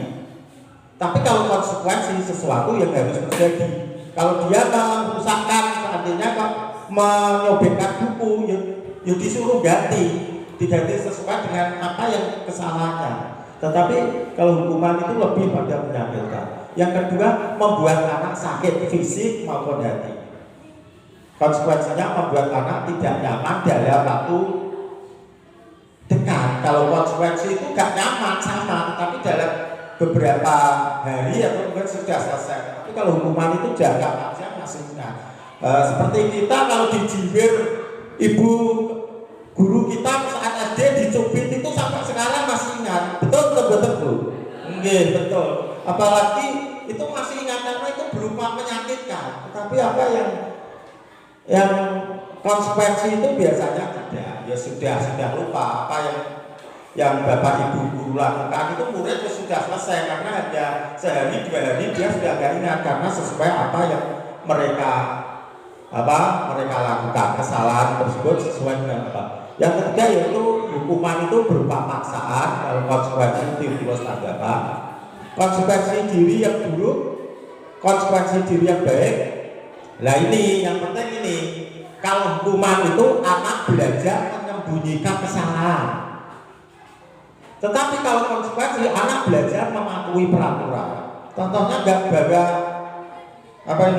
Tapi kalau konsekuensi sesuatu yang harus terjadi. Kalau dia merusakkan, seandainya kok menyobekkan buku, ya disuruh diganti sesuai dengan apa yang kesalahannya. Tetapi kalau hukuman itu lebih pada menyakitkan. Yang kedua, membuat anak sakit fisik maupun hati. Konsekuensinya membuat anak tidak nyaman dalam waktu dekat. Kalau konsekuensi itu gak nyaman sama, tapi dalam beberapa hari atau mungkin sudah selesai. Tapi kalau hukuman itu jangka panjang masih ingat. Seperti kita kalau dijibir ibu guru kita saat SD dicubit itu sampai sekarang masih ingat. Betul betul. Nggih, betul. Apalagi itu masih ingat karena itu berupa menyakitkan. Tetapi apa yang konsekuensi itu biasanya tidak. Ya sudah lupa apa yang bapak ibu guru lakukan itu murid sudah selesai karena hanya sehari 2 hari dia sudah gak ingat karena sesuai apa yang mereka lakukan, kesalahan tersebut sesuai dengan apa. Yang ketiga yaitu hukuman itu berupa paksaan. Kalau konsekuensi stimulus tanggapan, konsekuensi diri yang buruk, konsekuensi diri yang baik. Nah ini yang penting ini, kalau hukuman itu anak belajar menyembunyikan kesalahan. Tetapi kalau konsekuensi anak belajar mematuhi peraturan. Contohnya nggak baga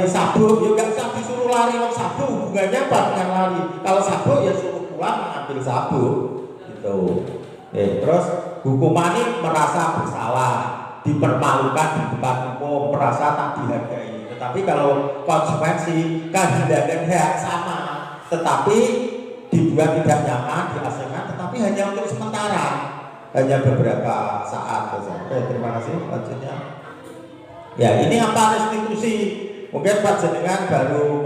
sabuk, ya nggak usah disuruh lari. Kalau sabuk hubungannya apa dengan lari? Kalau sabuk ya suruh pulang mengambil sabuk, gitu. Terus hukuman ini merasa bersalah, dipermalukan di depan umum, merasa tak dihargai. Tetapi kalau konsekuensi kehilangan hak sama, tetapi dibuat tidak nyaman, diasingkan, tetapi hanya untuk sementara, hanya beberapa saat. Terima kasih. Lanjutnya. Ya ini apa restitusi? Mungkin Pak Jenengan baru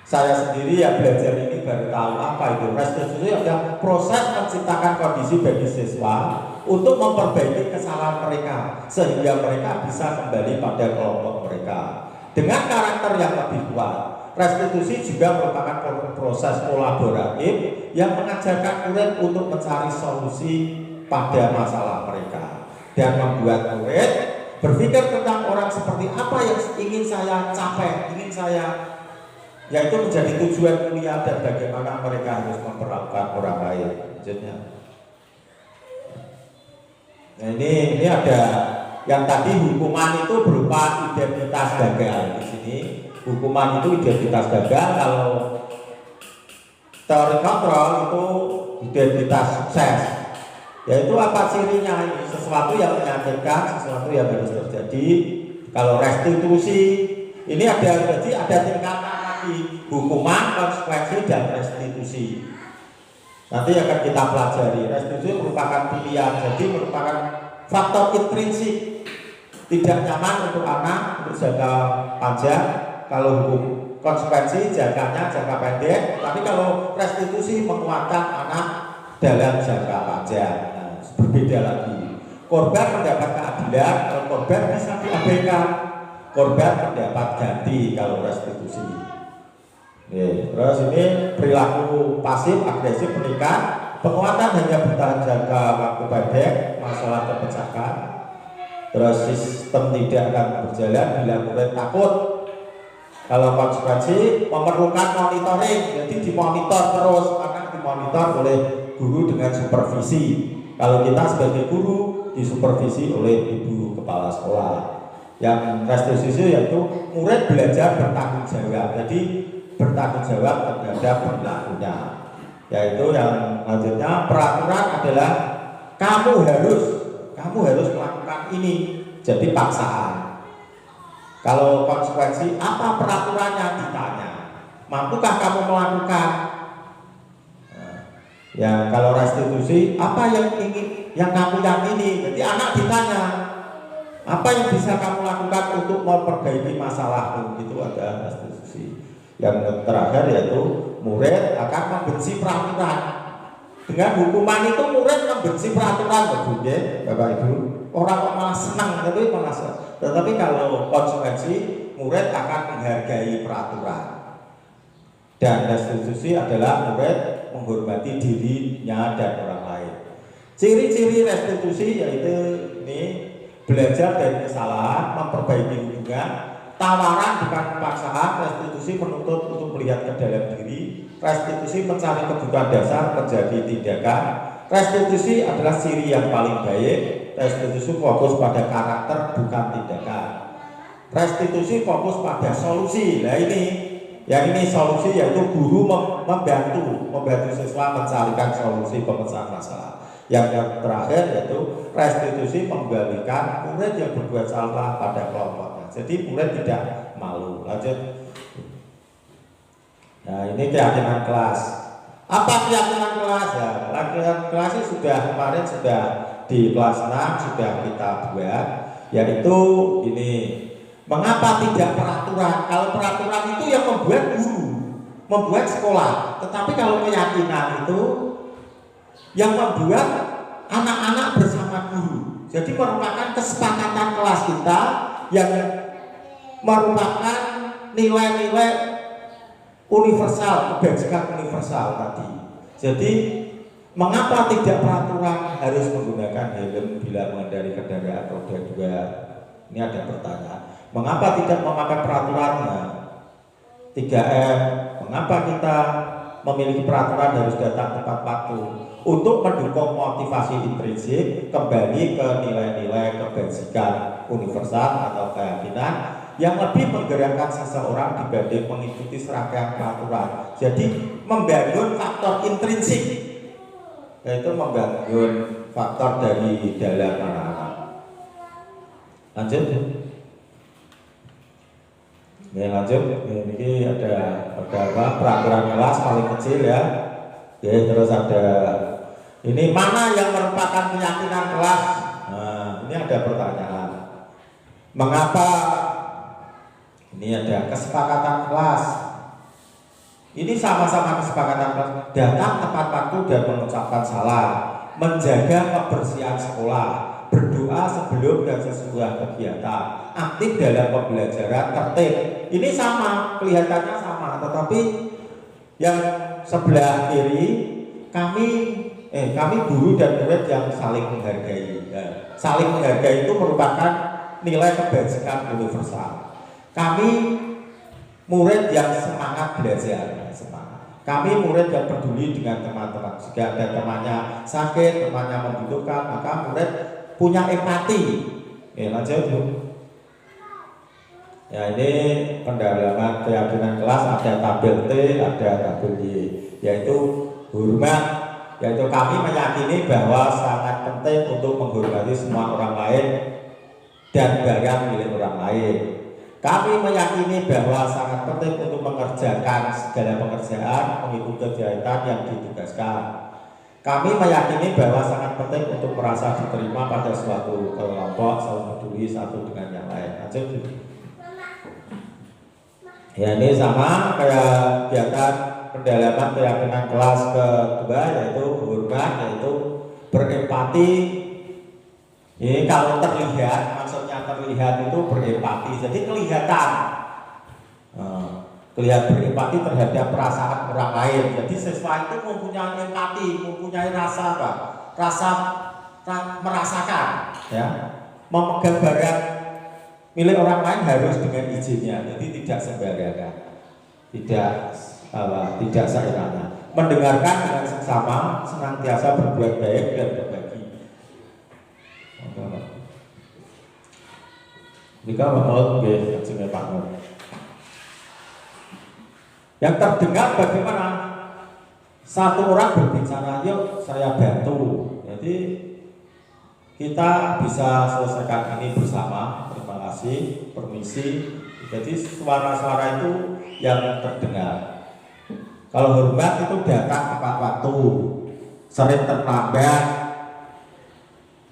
saya sendiri ya belajar ini baru tahu apa itu restitusi. Adalah proses menciptakan kondisi bagi siswa untuk memperbaiki kesalahan mereka sehingga mereka bisa kembali pada kelompok mereka dengan karakter yang lebih kuat. Restitusi juga merupakan proses kolaboratif yang mengajarkan murid untuk mencari solusi pada masalah mereka dan membuat murid berpikir tentang orang seperti apa yang ingin saya capai, yaitu menjadi tujuan kuliah dan bagaimana mereka harus memperlakukan orang lain. Lanjutnya. Nah ini ada yang tadi hukuman itu berupa identitas gagal. Di sini hukuman itu identitas gagal. Kalau teori kontrol itu identitas sukses. Yaitu apa cirinya ini? Sesuatu yang menyakitkan, sesuatu yang harus terjadi. Kalau restitusi ini ada tingkatan lagi, hukuman, konsekuensi, dan restitusi. Nanti akan kita pelajari. Restitusi merupakan pilihan, jadi merupakan faktor intrinsik tidak nyaman untuk anak untuk jangka panjang. Kalau hukum konsekuensi jangkanya jangka pendek, tapi kalau restitusi menguatkan anak dalam jangka panjang. Nah, berbeda lagi. Korban mendapat keadilan, kalau korban bisa diabaikan. Korban mendapat ganti kalau restitusi. Terus ini perilaku pasif agresif menikah, penguatan hanya bertahan jangka waktu pendek, masalah terpecahkan. Terus sistem tidak akan berjalan bila murid takut. Kalau konsekuensi memerlukan monitoring, jadi dimonitor terus, akan dimonitor oleh guru dengan supervisi. Kalau kita sebagai guru disupervisi oleh ibu kepala sekolah. Yang restitusi yaitu murid belajar bertanggung jawab. Jadi bertanggung jawab terhadap perilakunya. Yaitu yang lanjutnya peraturan adalah kamu harus melakukan ini. Jadi paksaan. Kalau konsekuensi apa peraturannya ditanya. Mampukah kamu melakukan? Ya kalau restitusi apa yang kamu yakini? Jadi anak ditanya apa yang bisa kamu lakukan untuk memperbaiki masalahmu, itu ada restitusi. Yang terakhir yaitu murid akan membenci peraturan. Dengan hukuman itu murid membenci peraturan, Bapak Ibu. Orang malah senang, tetapi kalau konsekuensi murid akan menghargai peraturan. Dan restitusi adalah murid menghormati dirinya dan orang lain. Ciri-ciri restitusi yaitu ini belajar dari kesalahan, memperbaiki hubungan, tawaran bukan paksaan, restitusi menuntut untuk melihat ke dalam diri, restitusi mencari kebutuhan dasar menjadi tindakan, restitusi adalah ciri yang paling baik, restitusi fokus pada karakter bukan tindakan, restitusi fokus pada solusi. Nah ini Yang ini solusi yaitu guru membantu siswa mencarikan solusi pemecahan masalah. Yang terakhir yaitu restitusi, mengembalikan murid yang berbuat salah pada kelompoknya. Jadi murid tidak malu. Lanjut. Nah, ini keyakinan kelas. Apa keyakinan kelas ya? Keyakinan kelas ini kemarin sudah di kelas 6 sudah kita buat, yaitu ini. Mengapa tidak peraturan? Kalau peraturan itu yang membuat guru, membuat sekolah. Tetapi kalau keyakinan itu yang membuat anak-anak bersama guru. Jadi merupakan kesepakatan kelas kita yang merupakan nilai-nilai universal, kebajikan universal tadi. Jadi mengapa tidak peraturan harus menggunakan helm bila mengendarai kendaraan roda 2? Ini ada pertanyaan. Mengapa tidak memakai peraturannya? 3M. Mengapa kita memiliki peraturan harus datang tepat waktu? Untuk mendukung motivasi intrinsik, kembali ke nilai-nilai kebajikan universal atau keyakinan yang lebih menggerakkan seseorang dibanding mengikuti serangkaian peraturan. Jadi membangun faktor intrinsik, yaitu membangun faktor dari dalam anak-anak. Lanjut. Ya, lanjut. Ini ada apa? Peraturan kelas paling kecil ya. Oke, terus ada ini mana yang merupakan keyakinan kelas? Nah, ini ada pertanyaan. Mengapa ini ada kesepakatan kelas? Ini sama-sama kesepakatan kelas. Datang tepat waktu dan mengucapkan salam, menjaga kebersihan sekolah, berdoa sebelum dan sesudah kegiatan, aktif dalam pembelajaran, tertib. Ini sama, kelihatannya sama, tetapi yang sebelah kiri kami guru dan murid yang saling menghargai. Ya, saling menghargai itu merupakan nilai kebajikan universal. Kami murid yang semangat belajar, semangat. Kami murid yang peduli dengan teman-teman. Jika ada temannya sakit, temannya membutuhkan, maka murid punya empati. Lanjut Bu. Ya, ini pendalaman keyakinan kelas, ada tabel T, ada tabel Y, yaitu hormat, yaitu kami meyakini bahwa sangat penting untuk menghormati semua orang lain dan barang milik orang lain. Kami meyakini bahwa sangat penting untuk mengerjakan segala pekerjaan mengikuti kegiatan yang ditugaskan. Kami meyakini bahwa sangat penting untuk merasa diterima pada suatu kelompok, saling peduli satu dengan yang lain. Lanjut. Ya, ini sama kayak kegiatan pendalaman keyakinan kelas kedua, yaitu hormat, yaitu berempati. Ini kalau terlihat, maksudnya terlihat itu berempati, jadi kelihatan berempati terhadap perasaan orang lain. Jadi siswa itu mempunyai empati, mempunyai rasa apa? Rasa merasakan, ya, memegang barang milik orang lain harus dengan izinnya, jadi tidak sembarangan, tidak seenaknya. Mendengarkan dengan seksama, senantiasa berbuat baik dan berbagi. Jika mau yang terdengar bagaimana? Satu orang berbicara, yuk saya bantu. Jadi kita bisa selesaikan ini bersama. Terima kasih, permisi. Jadi suara-suara itu yang terdengar. Kalau hormat itu datang tepat waktu, sering terlambat.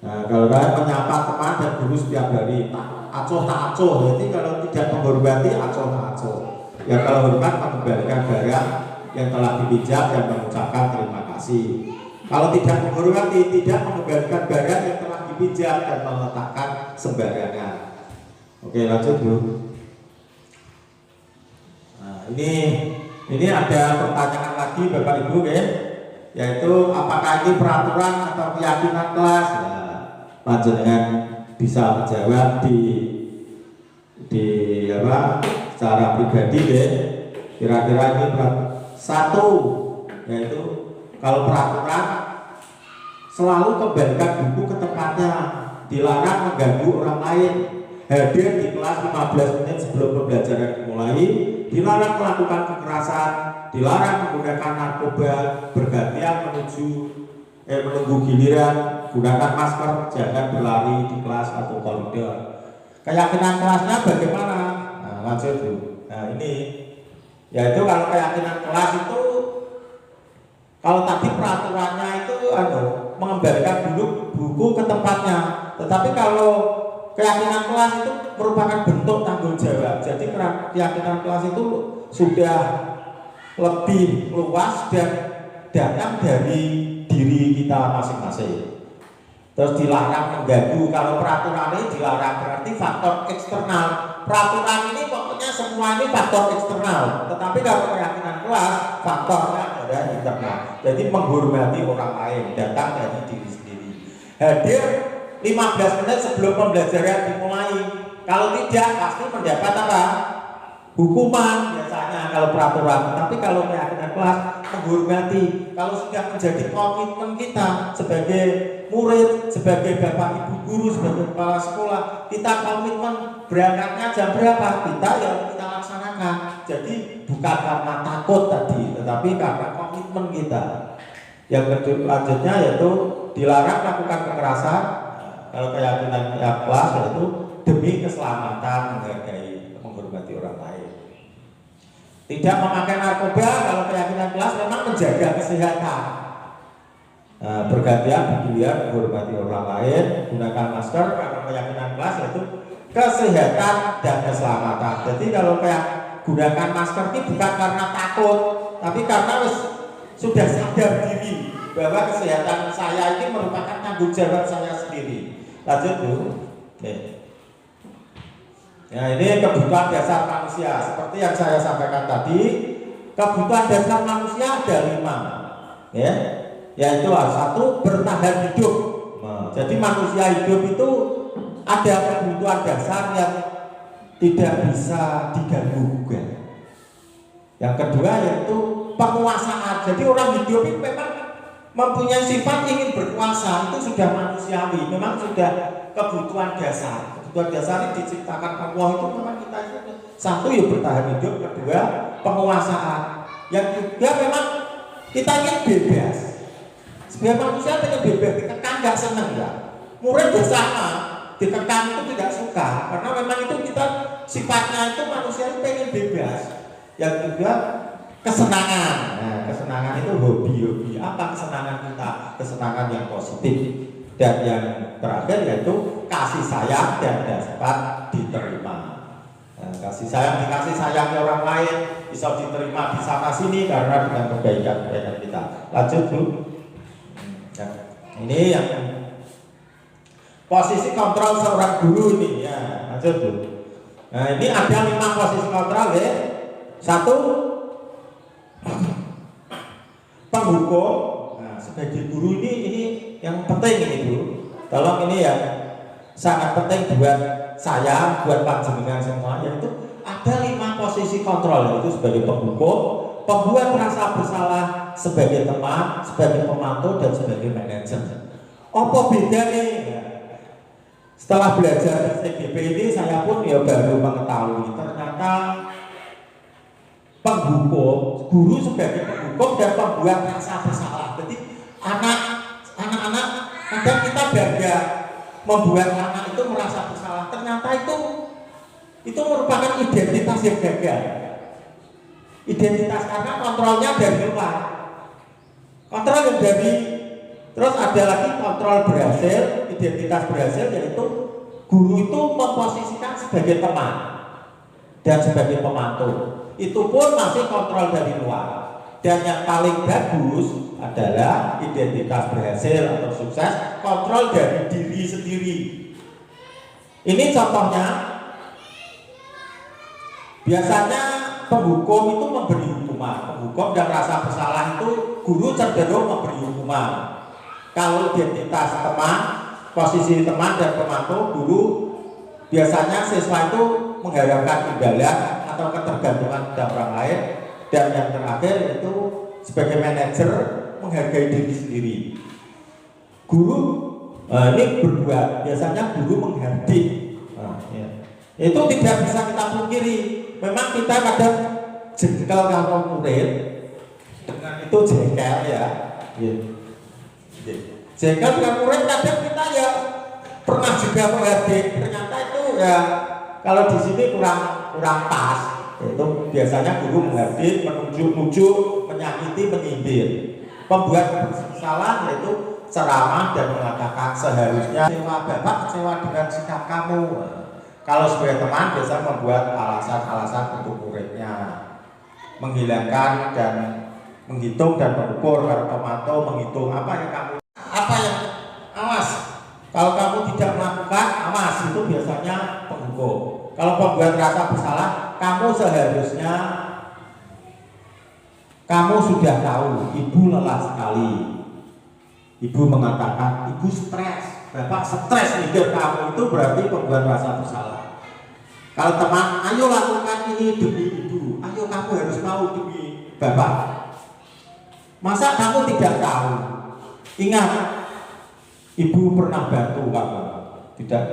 Nah, kalau saya menyapa teman dan guru setiap hari, acuh tak acuh. Jadi kalau tidak menghormati, acuh tak acuh. Ya, kalau hormat mengembalikan barang yang telah dipijak dan mengucapkan terima kasih. Kalau tidak menghormati, tidak mengembalikan barang yang telah dipijak dan meletakkan sembarangan. Oke, lanjut Bu. Nah, ini ada pertanyaan lagi Bapak Ibu, ya, yaitu apakah ini peraturan atau keyakinan kelas? Nah, panjenengan bisa menjawab di apa? Secara pribadi, ya. Kira-kira ini satu, yaitu kalau peraturan selalu kembalikan buku ke tempatnya, dilarang mengganggu orang lain, hadir di kelas 15 menit sebelum pembelajaran dimulai, dilarang melakukan kekerasan, dilarang menggunakan narkoba, bergantian menunggu giliran, gunakan masker, jangan berlari di kelas atau koridor. Keyakinan kelasnya bagaimana? Nah, lanjut dulu. Nah, ini yaitu kalau keyakinan kelas itu, kalau tadi peraturannya itu mengembalikan buku ke tempatnya, tetapi kalau keyakinan kelas itu merupakan bentuk tanggung jawab. Jadi keyakinan kelas itu sudah lebih luas dan datang dari diri kita masing-masing. Terus dilarang mengganggu. Kalau peraturan ini dilarang berarti faktor eksternal. Peraturan ini pokoknya semua ini faktor eksternal. Tetapi kalau keyakinan kelas faktornya ada internal. Jadi menghormati orang lain, datang dari diri sendiri. Hadir 15 menit sebelum pembelajaran dimulai. Kalau tidak pasti mendapat apa? Hukuman biasanya kalau peraturan. Tapi kalau keyakinan kelas menghormati. Kalau sudah menjadi komitmen kita sebagai murid, sebagai bapak ibu guru, sebagai kepala sekolah, kita komitmen berangkatnya jam berapa, kita laksanakan. Jadi bukan karena takut tadi, tetapi karena komitmen kita. Yang selanjutnya yaitu dilarang melakukan kekerasan. Kalau keyakinan kelas yaitu demi keselamatan, menghargai, menghormati orang lain. Tidak memakai narkoba. Kalau keyakinan kelas memang menjaga kesehatan. Bergantian bergiliran menghormati orang lain, gunakan masker. Karena keyakinan kelas yaitu kesehatan dan keselamatan. Jadi kalau kayak gunakan masker ini bukan karena takut, tapi karena sudah sadar diri bahwa kesehatan saya ini merupakan tanggung jawab saya sendiri. Lanjut dulu. Oke. Ya, ini kebutuhan dasar manusia. Seperti yang saya sampaikan tadi, kebutuhan dasar manusia ada 5, ya, yaitu satu, bertahan hidup. Jadi manusia hidup itu ada kebutuhan dasar yang tidak bisa diganggu. Yang kedua yaitu penguasaan. Jadi orang hidup itu memang mempunyai sifat ingin berkuasa, itu sudah manusiawi, memang sudah kebutuhan dasar. Kebutuhan dasar ini diciptakan Allah itu memang kita itu satu ya bertahan hidup, kedua penguasaan. Yang ketiga memang kita ingin bebas. Sebagai manusia ingin bebas, dikekang nggak senang ya. Murid juga sama, dikekang itu tidak suka, karena memang itu kita sifatnya itu manusia itu pengen bebas. Yang ketiga kesenangan. Nah, kesenangan itu hobi-hobi. Apa kesenangan kita? Kesenangan yang positif. Dan yang terakhir yaitu kasih sayang dan dapat diterima. Nah, kasih sayang, dikasih sayang orang lain bisa diterima di sana sini karena dengan kebaikan kita. Lanjut dulu. Nah, ini yang posisi kontrol seorang guru ini ya. Lanjut dulu. Nah, ini ada 5 posisi kontrol ya. 1, penghukum. Nah, sebagai guru ini yang penting ini dulu. Tolong ini ya sangat penting buat saya, buat panjenengan semua, yaitu ada 5 posisi kontrol, yaitu sebagai penghukum, pembuat merasa bersalah, sebagai teman, sebagai pemantau, dan sebagai manajer. Apa beda nih? Setelah belajar CGP ini saya pun ya baru mengetahui ternyata penghukum, guru sebagai penghukum dan pembuat rasa bersalah. Jadi anak-anak kadang kita bangga membuat anak itu merasa bersalah. Ternyata itu merupakan identitas yang gagal. Identitas karena kontrolnya dari luar. Kontrol yang dari, terus ada lagi kontrol berhasil, identitas berhasil, yaitu guru itu memposisikan sebagai teman dan sebagai pemantau. Itu pun masih kontrol dari luar. Dan yang paling bagus adalah identitas berhasil atau sukses, kontrol dari diri sendiri. Ini contohnya, biasanya penghukum itu memberi hukuman. Penghukum dan rasa bersalah itu guru cenderung memberi hukuman. Kalau identitas teman, posisi teman dan pemantau, guru biasanya siswa itu mengharapkan imbalan atau ketergantungan pada orang lain. Dan yang terakhir itu sebagai manajer menghargai diri sendiri. Guru ini berdua, biasanya guru menghardik. Ya. Itu tidak bisa kita pungkiri. Memang kita kadang jengkel karo murid, dengan itu jengkel ya. Jengkel dengan murid kadang kita ya pernah juga menghargai, ternyata itu ya kalau di sini kurang pas. Itu biasanya guru menghargai, menunjuk, menyakiti, menyindir. Pembuat kesalahan yaitu ceramah dan mengatakan seharusnya kecewa bapak, kecewa dengan sikap kamu. Kalau sebagai teman biasa membuat alasan-alasan untuk muridnya, menghilangkan dan menghitung dan mengukur. Kalau pemantau menghitung apa yang awas. Kalau kamu tidak melakukan, awas, itu biasanya penghukum. Kalau pembuat rasa bersalah, kamu seharusnya kamu sudah tahu ibu lelah sekali. Ibu mengatakan ibu stres, bapak stres mikir kamu, itu berarti pembuat rasa bersalah. Kalau teman, ayo lakukan ini demi ibu, ayo kamu harus mau demi bapak. Masa kamu tidak tahu? Ingat, ibu pernah bantu kamu, tidak?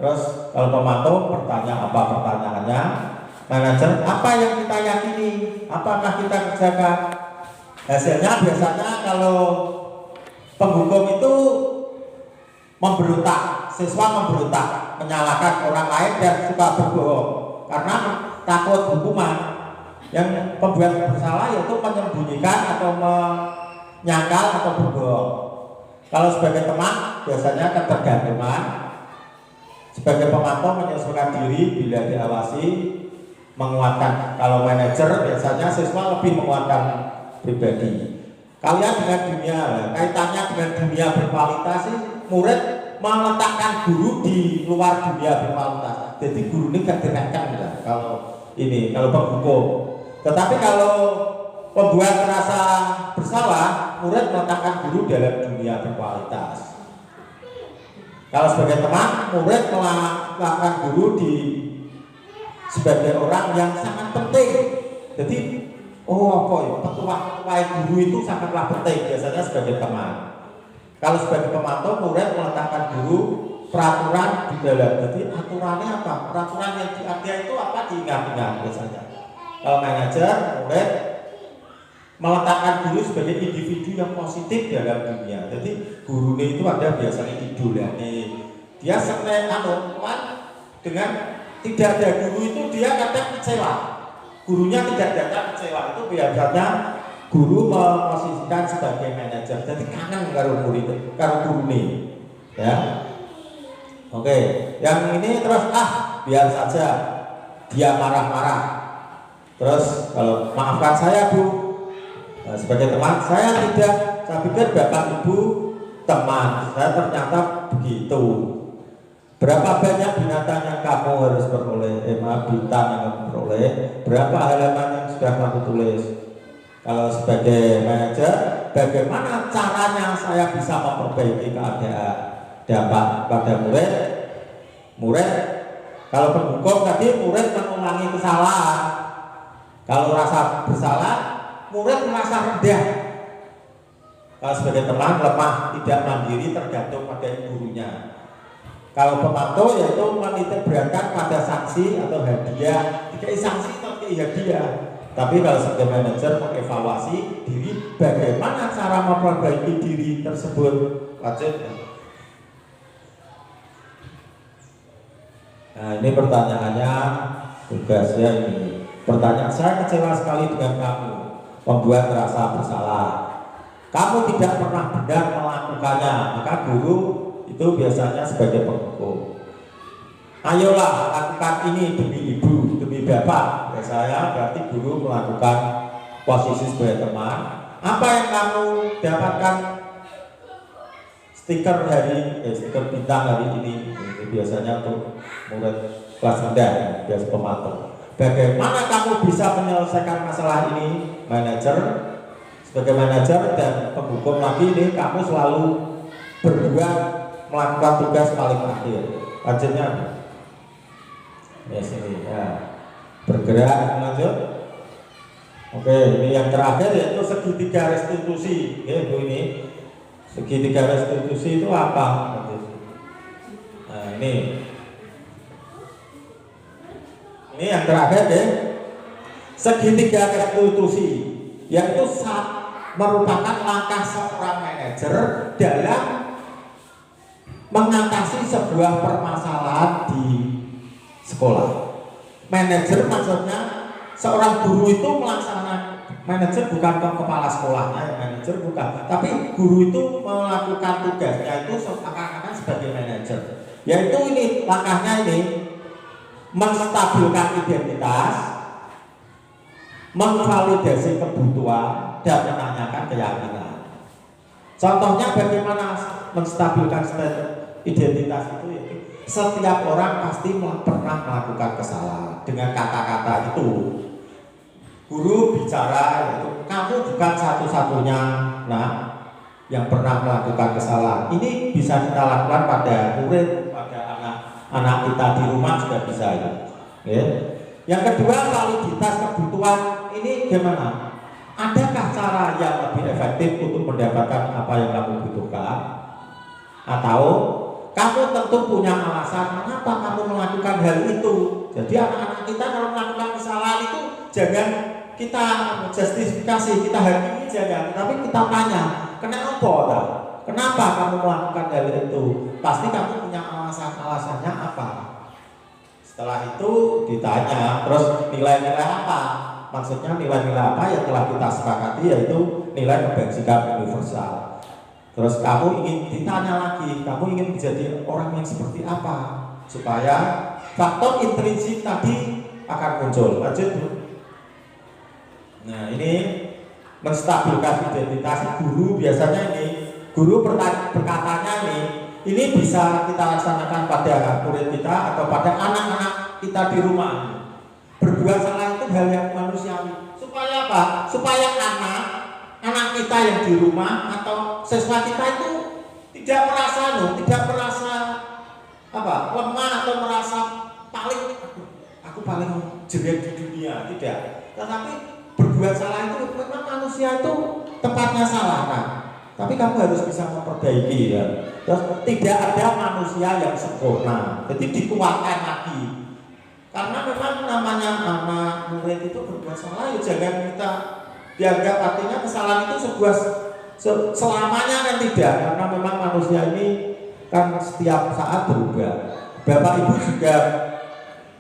Terus kalau pemantau bertanya apa pertanyaannya, manajer apa yang kita yakini, apakah kita kerjakan? Hasilnya biasanya kalau penghukum itu memberontak, siswa memberontak, menyalahkan orang lain dan suka berbohong karena takut hukuman. Yang pembuat bersalah yaitu menyembunyikan atau menyangkal atau berbohong. Kalau sebagai teman biasanya ketergantungan, sebagai pemantau menyesuaikan diri bila diawasi, menguatkan. Kalau manajer biasanya siswa lebih menguatkan pribadi. Kalian dengan dunia, kaitannya dengan dunia berkualitas sih, murid meletakkan guru di luar dunia berkualitas. Jadi guru ini gak direkan ya, kalau penghukum. Tetapi kalau pembuat merasa bersalah, murid meletakkan guru dalam dunia berkualitas. Kalau sebagai teman, murid meletakkan guru sebagai orang yang sangat penting. Jadi petua guru itu sangatlah penting biasanya sebagai teman. Kalau sebagai pemantau, murid meletakkan guru peraturan di dalam. Jadi aturannya apa? Peraturan yang dia itu apa diingat-ingat biasanya. Kalau manajer, murid meletakkan guru sebagai individu yang positif dalam dunia. Jadi guru itu ada biasanya idolanya. Dia senang dengan tidak ada guru itu dia kadang kecewa. Gurunya tidak datang kecewa, itu biasanya guru memposisikan sebagai manajer. Jadi kangen karo murid, karo guru ini, ya. Oke, yang ini terus biar saja dia marah-marah. Terus kalau maafkan saya bu, sebagai teman saya pikir bapak ibu teman, saya ternyata begitu. Berapa banyak binatang yang kamu harus peroleh, bintang yang kamu peroleh, berapa halaman yang sudah kamu tulis. Kalau sebagai manajer, bagaimana caranya saya bisa memperbaiki keadaan dapat pada murid. Kalau penghukum tadi murid mengulangi kesalahan. Kalau rasa bersalah, murid merasa rendah. Kalau sebagai teman lemah, tidak mandiri, tergantung pada gurunya. Kalau pemantau yaitu menitik beratkan pada sanksi atau hadiah, tidak sanksi tapi hadiah. Tapi kalau sebagai manajer mengevaluasi diri, bagaimana cara memperbaiki diri tersebut, wajib. Nah ini pertanyaannya, tugasnya ini. Pertanyaan, saya kecewa sekali dengan kamu, membuat rasa bersalah. Kamu tidak pernah benar melakukannya, maka guru itu biasanya sebagai penghukum. Ayolah lakukan ini demi ibu, demi bapak. Ya, saya berarti guru melakukan posisi sebagai teman. Apa yang kamu dapatkan? Stiker bintang hari ini biasanya untuk murid kelas rendah, biasa pemantau. Bagaimana kamu bisa menyelesaikan masalah ini, manajer? Sebagai manajer dan penghukum lagi ini, kamu selalu berdua melakukan tugas paling akhir. Lanjutnya, ya sini ya, bergerak lanjut. Oke, ini yang terakhir yaitu segitiga restitusi. Ya, Bu, ini segitiga restitusi itu apa? Nah, ini yang terakhir ya. segitiga restitusi, yaitu merupakan langkah seorang manajer dalam mengatasi sebuah permasalahan di sekolah. Manajer maksudnya seorang guru itu melaksanakan, manajer bukan kepala sekolahnya, manajer bukan, tapi guru itu melakukan tugasnya itu seakan-akan sebagai manajer, yaitu ini langkahnya ini menstabilkan identitas, memvalidasi kebutuhan, dan menanyakan keyakinan. Contohnya bagaimana menstabilkan identitas itu, yaitu setiap orang pasti pernah melakukan kesalahan. Dengan kata-kata itu guru bicara, yaitu kamu bukan satu-satunya yang pernah melakukan kesalahan. Ini bisa kita lakukan pada murid, pada anak kita di rumah juga bisa ya. Yang kedua, validitas kebutuhan. Ini gimana? Adakah cara yang lebih efektif untuk mendapatkan apa yang kamu butuhkan? Atau kamu tentu punya alasan mengapa kamu melakukan hal itu. Jadi anak-anak kita kalau melakukan kesalahan itu jangan kita justifikasi, kita hakimi jangan, tapi kita tanya, kenapa kamu melakukan hal itu? Pasti kamu punya alasannya apa. Setelah itu ditanya, terus nilai-nilai apa? Maksudnya nilai-nilai apa yang telah kita sepakati, yaitu nilai kebajikan universal. Terus kamu ingin ditanya lagi, kamu ingin menjadi orang yang seperti apa, supaya faktor intrinsik tadi akan muncul. Lanjut. Nah, ini menstabilkan identitas guru. Biasanya ini guru berkatanya ini bisa kita laksanakan pada murid kita atau pada anak-anak kita di rumah. Berbuat salah itu hal yang manusiawi. Supaya apa? Supaya anak kita yang di rumah atau siswa kita itu tidak merasa lemah atau merasa aku paling jelek di dunia, tidak. Tetapi berbuat salah itu memang manusia itu tempatnya salah, tapi kamu harus bisa memperbaiki ya. Terus tidak ada manusia yang sempurna, jadi dikuatkan lagi. Karena memang namanya anak murid itu berbuat salah, ya jangan kita dianggap artinya kesalahan itu sebuah selamanya kan tidak, karena memang manusia ini kan setiap saat berubah. Bapak ibu juga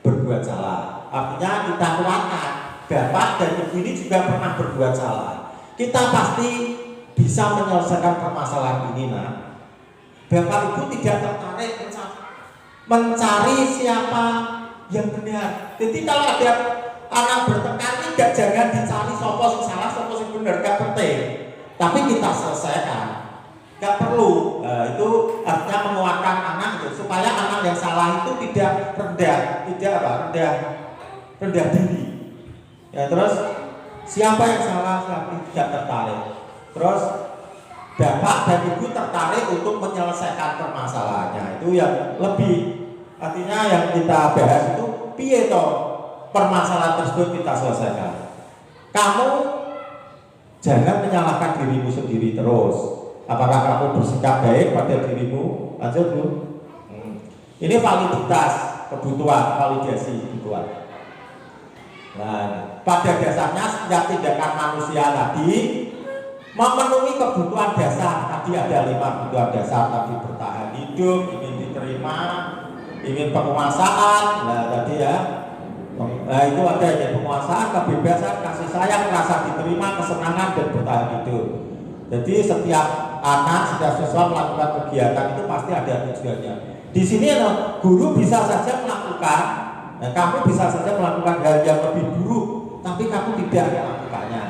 berbuat salah, artinya kita kuatkan. Bapak dan ibu ini juga pernah berbuat salah. Kita pasti bisa menyelesaikan permasalahan ini. Bapak ibu tidak tertarik mencari siapa yang benar. Jadi kalau ada anak bertengkar, tidak jangan dicari sopo yang salah, sopo yang benar, gak penting. Tapi kita selesaikan, gak perlu. Itu artinya menguatkan anak itu, supaya anak yang salah itu tidak rendah diri. Ya, terus siapa yang salah tidak tertarik. Terus bapak dan ibu tertarik untuk menyelesaikan permasalahannya. Itu yang lebih, artinya yang kita bahas itu piye toh permasalahan tersebut kita selesaikan. Kamu jangan menyalahkan dirimu sendiri terus. Apakah kamu bersikap baik pada dirimu? Lanjut Bu. Ini validitas kebutuhan, validasi kebutuhan. Nah, pada dasarnya setiap tindakan manusia tadi memenuhi kebutuhan dasar. Tadi ada 5 kebutuhan dasar, tadi bertahan hidup, ingin diterima, ingin penguasaan. Nah tadi ya, itu ada yang penguasaan, kebebasan, kasih sayang, rasa diterima, kesenangan, dan bertahan hidup. Jadi setiap anak, setiap siswa melakukan kegiatan itu pasti ada tujuannya. Di sini guru bisa saja melakukan, kamu bisa saja melakukan hal yang lebih buruk, tapi kamu tidak melakukannya.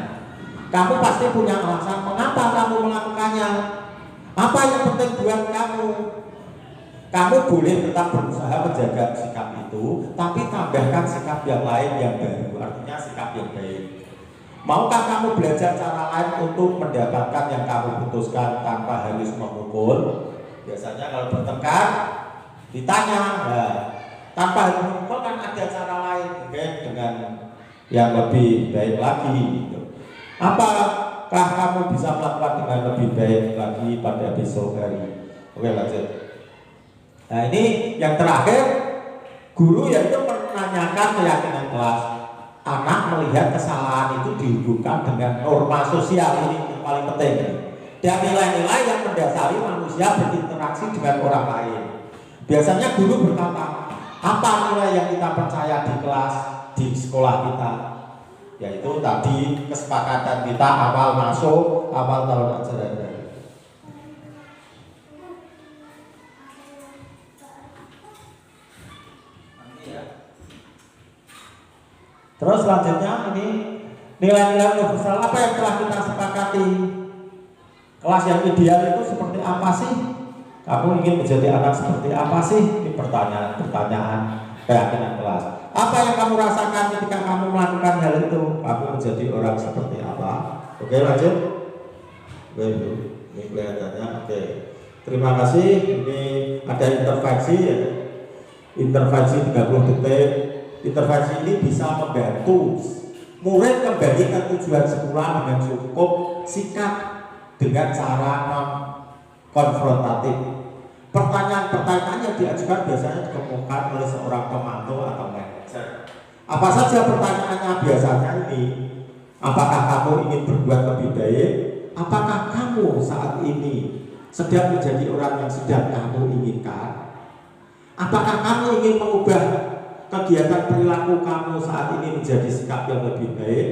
Kamu pasti punya alasan mengapa kamu melakukannya. Apa yang penting buat kamu? Kamu boleh tetap berusaha menjaga sikap itu, tapi tambahkan sikap yang lain yang baru, artinya sikap yang baik. Maukah kamu belajar cara lain untuk mendapatkan yang kamu putuskan tanpa harus memukul? Biasanya kalau bertengkar ditanya, tanpa harus memukul kan ada cara lain, mungkin dengan yang lebih baik lagi. Apakah kamu bisa melakukan dengan lebih baik lagi pada besok hari? Oke, lanjut. Nah, ini yang terakhir, guru yaitu menanyakan keyakinan kelas. anak melihat kesalahan itu dihubungkan dengan norma sosial, ini yang paling penting, dan nilai-nilai yang mendasari manusia berinteraksi dengan orang lain. Biasanya guru berkata, apa nilai yang kita percaya di kelas, di sekolah kita? Yaitu tadi kesepakatan kita awal masuk, awal tahun ajaran. Terus selanjutnya ini nilai-nilai universal apa yang telah kita sepakati. Kelas yang ideal itu seperti apa sih? Kamu ingin menjadi anak seperti apa sih? Ini pertanyaan keyakinan kelas. Apa yang kamu rasakan ketika kamu melakukan hal itu? Kamu menjadi orang seperti apa? Oke, lanjut. Oke, ini kelihatannya. Oke. Terima kasih. Ini ada intervensi ya. Intervensi 30 detik. Intervensi ini bisa membantu murid kembali ke tujuan sekolah dengan cukup sikat dengan cara non konfrontatif. Pertanyaan-pertanyaan yang diajukan biasanya dikemukakan oleh seorang pemantau atau manajer. Apa saja pertanyaannya biasanya ini? Apakah kamu ingin berbuat lebih baik? Apakah kamu saat ini sedang menjadi orang yang sedang kamu inginkan? Apakah kamu ingin mengubah kegiatan perilaku kamu saat ini menjadi sikap yang lebih baik?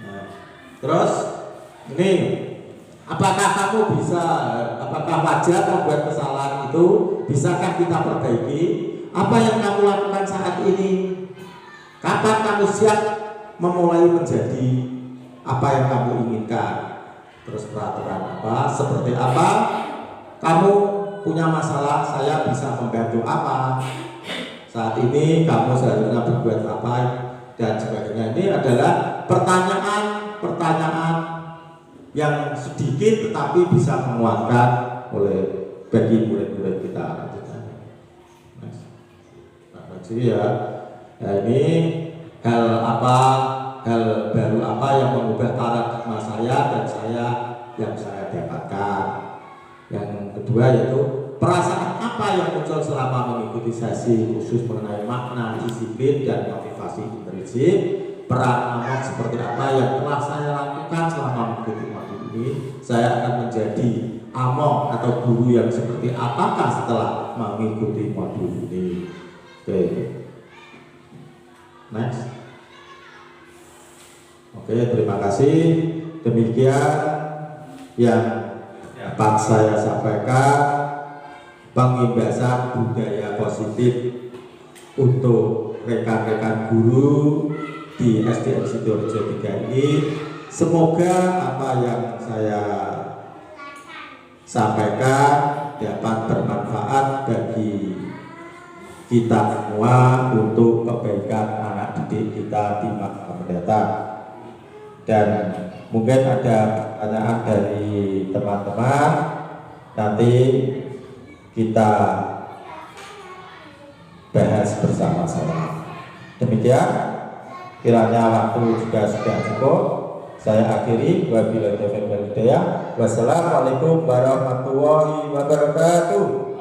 Nah, terus ini, apakah kamu bisa, apakah wajar membuat kesalahan itu? Bisakah kita perbaiki? Apa yang kamu lakukan saat ini? Kapan kamu siap memulai menjadi apa yang kamu inginkan? Terus peraturan apa? Seperti apa? Kamu punya masalah, saya bisa membantu apa? Saat ini kamu seharusnya berbuat apa? Dan sebagainya. Ini adalah pertanyaan-pertanyaan yang sedikit tetapi bisa menguatkan oleh bagi murid-murid kita. Jadi ya, ini hal baru apa yang mengubah paradigma saya dan saya yang saya dapatkan. Yang kedua yaitu perasaan apa yang muncul selama mengikuti sesi khusus mengenai makna, disiplin dan motivasi intrinsik. Peran among seperti apa yang telah saya lakukan selama mengikuti modul ini. Saya akan menjadi among atau guru yang seperti apakah setelah mengikuti modul ini. Oke, next. Oke, terima kasih. Demikian yang dapat saya sampaikan, pengimbasan budaya positif untuk rekan-rekan guru di SDN Sidoarjo 3 ini. Semoga apa yang saya sampaikan dapat bermanfaat bagi kita semua untuk kebaikan anak didik kita di masa mendatang. Dan mungkin ada pertanyaan dari teman-teman, nanti kita bahas bersama-sama. Demikian, kiranya waktu juga sudah cukup. Saya akhiri. Wabillahi taufiq wal hidayah. Wassalamualaikum warahmatullahi wabarakatuh.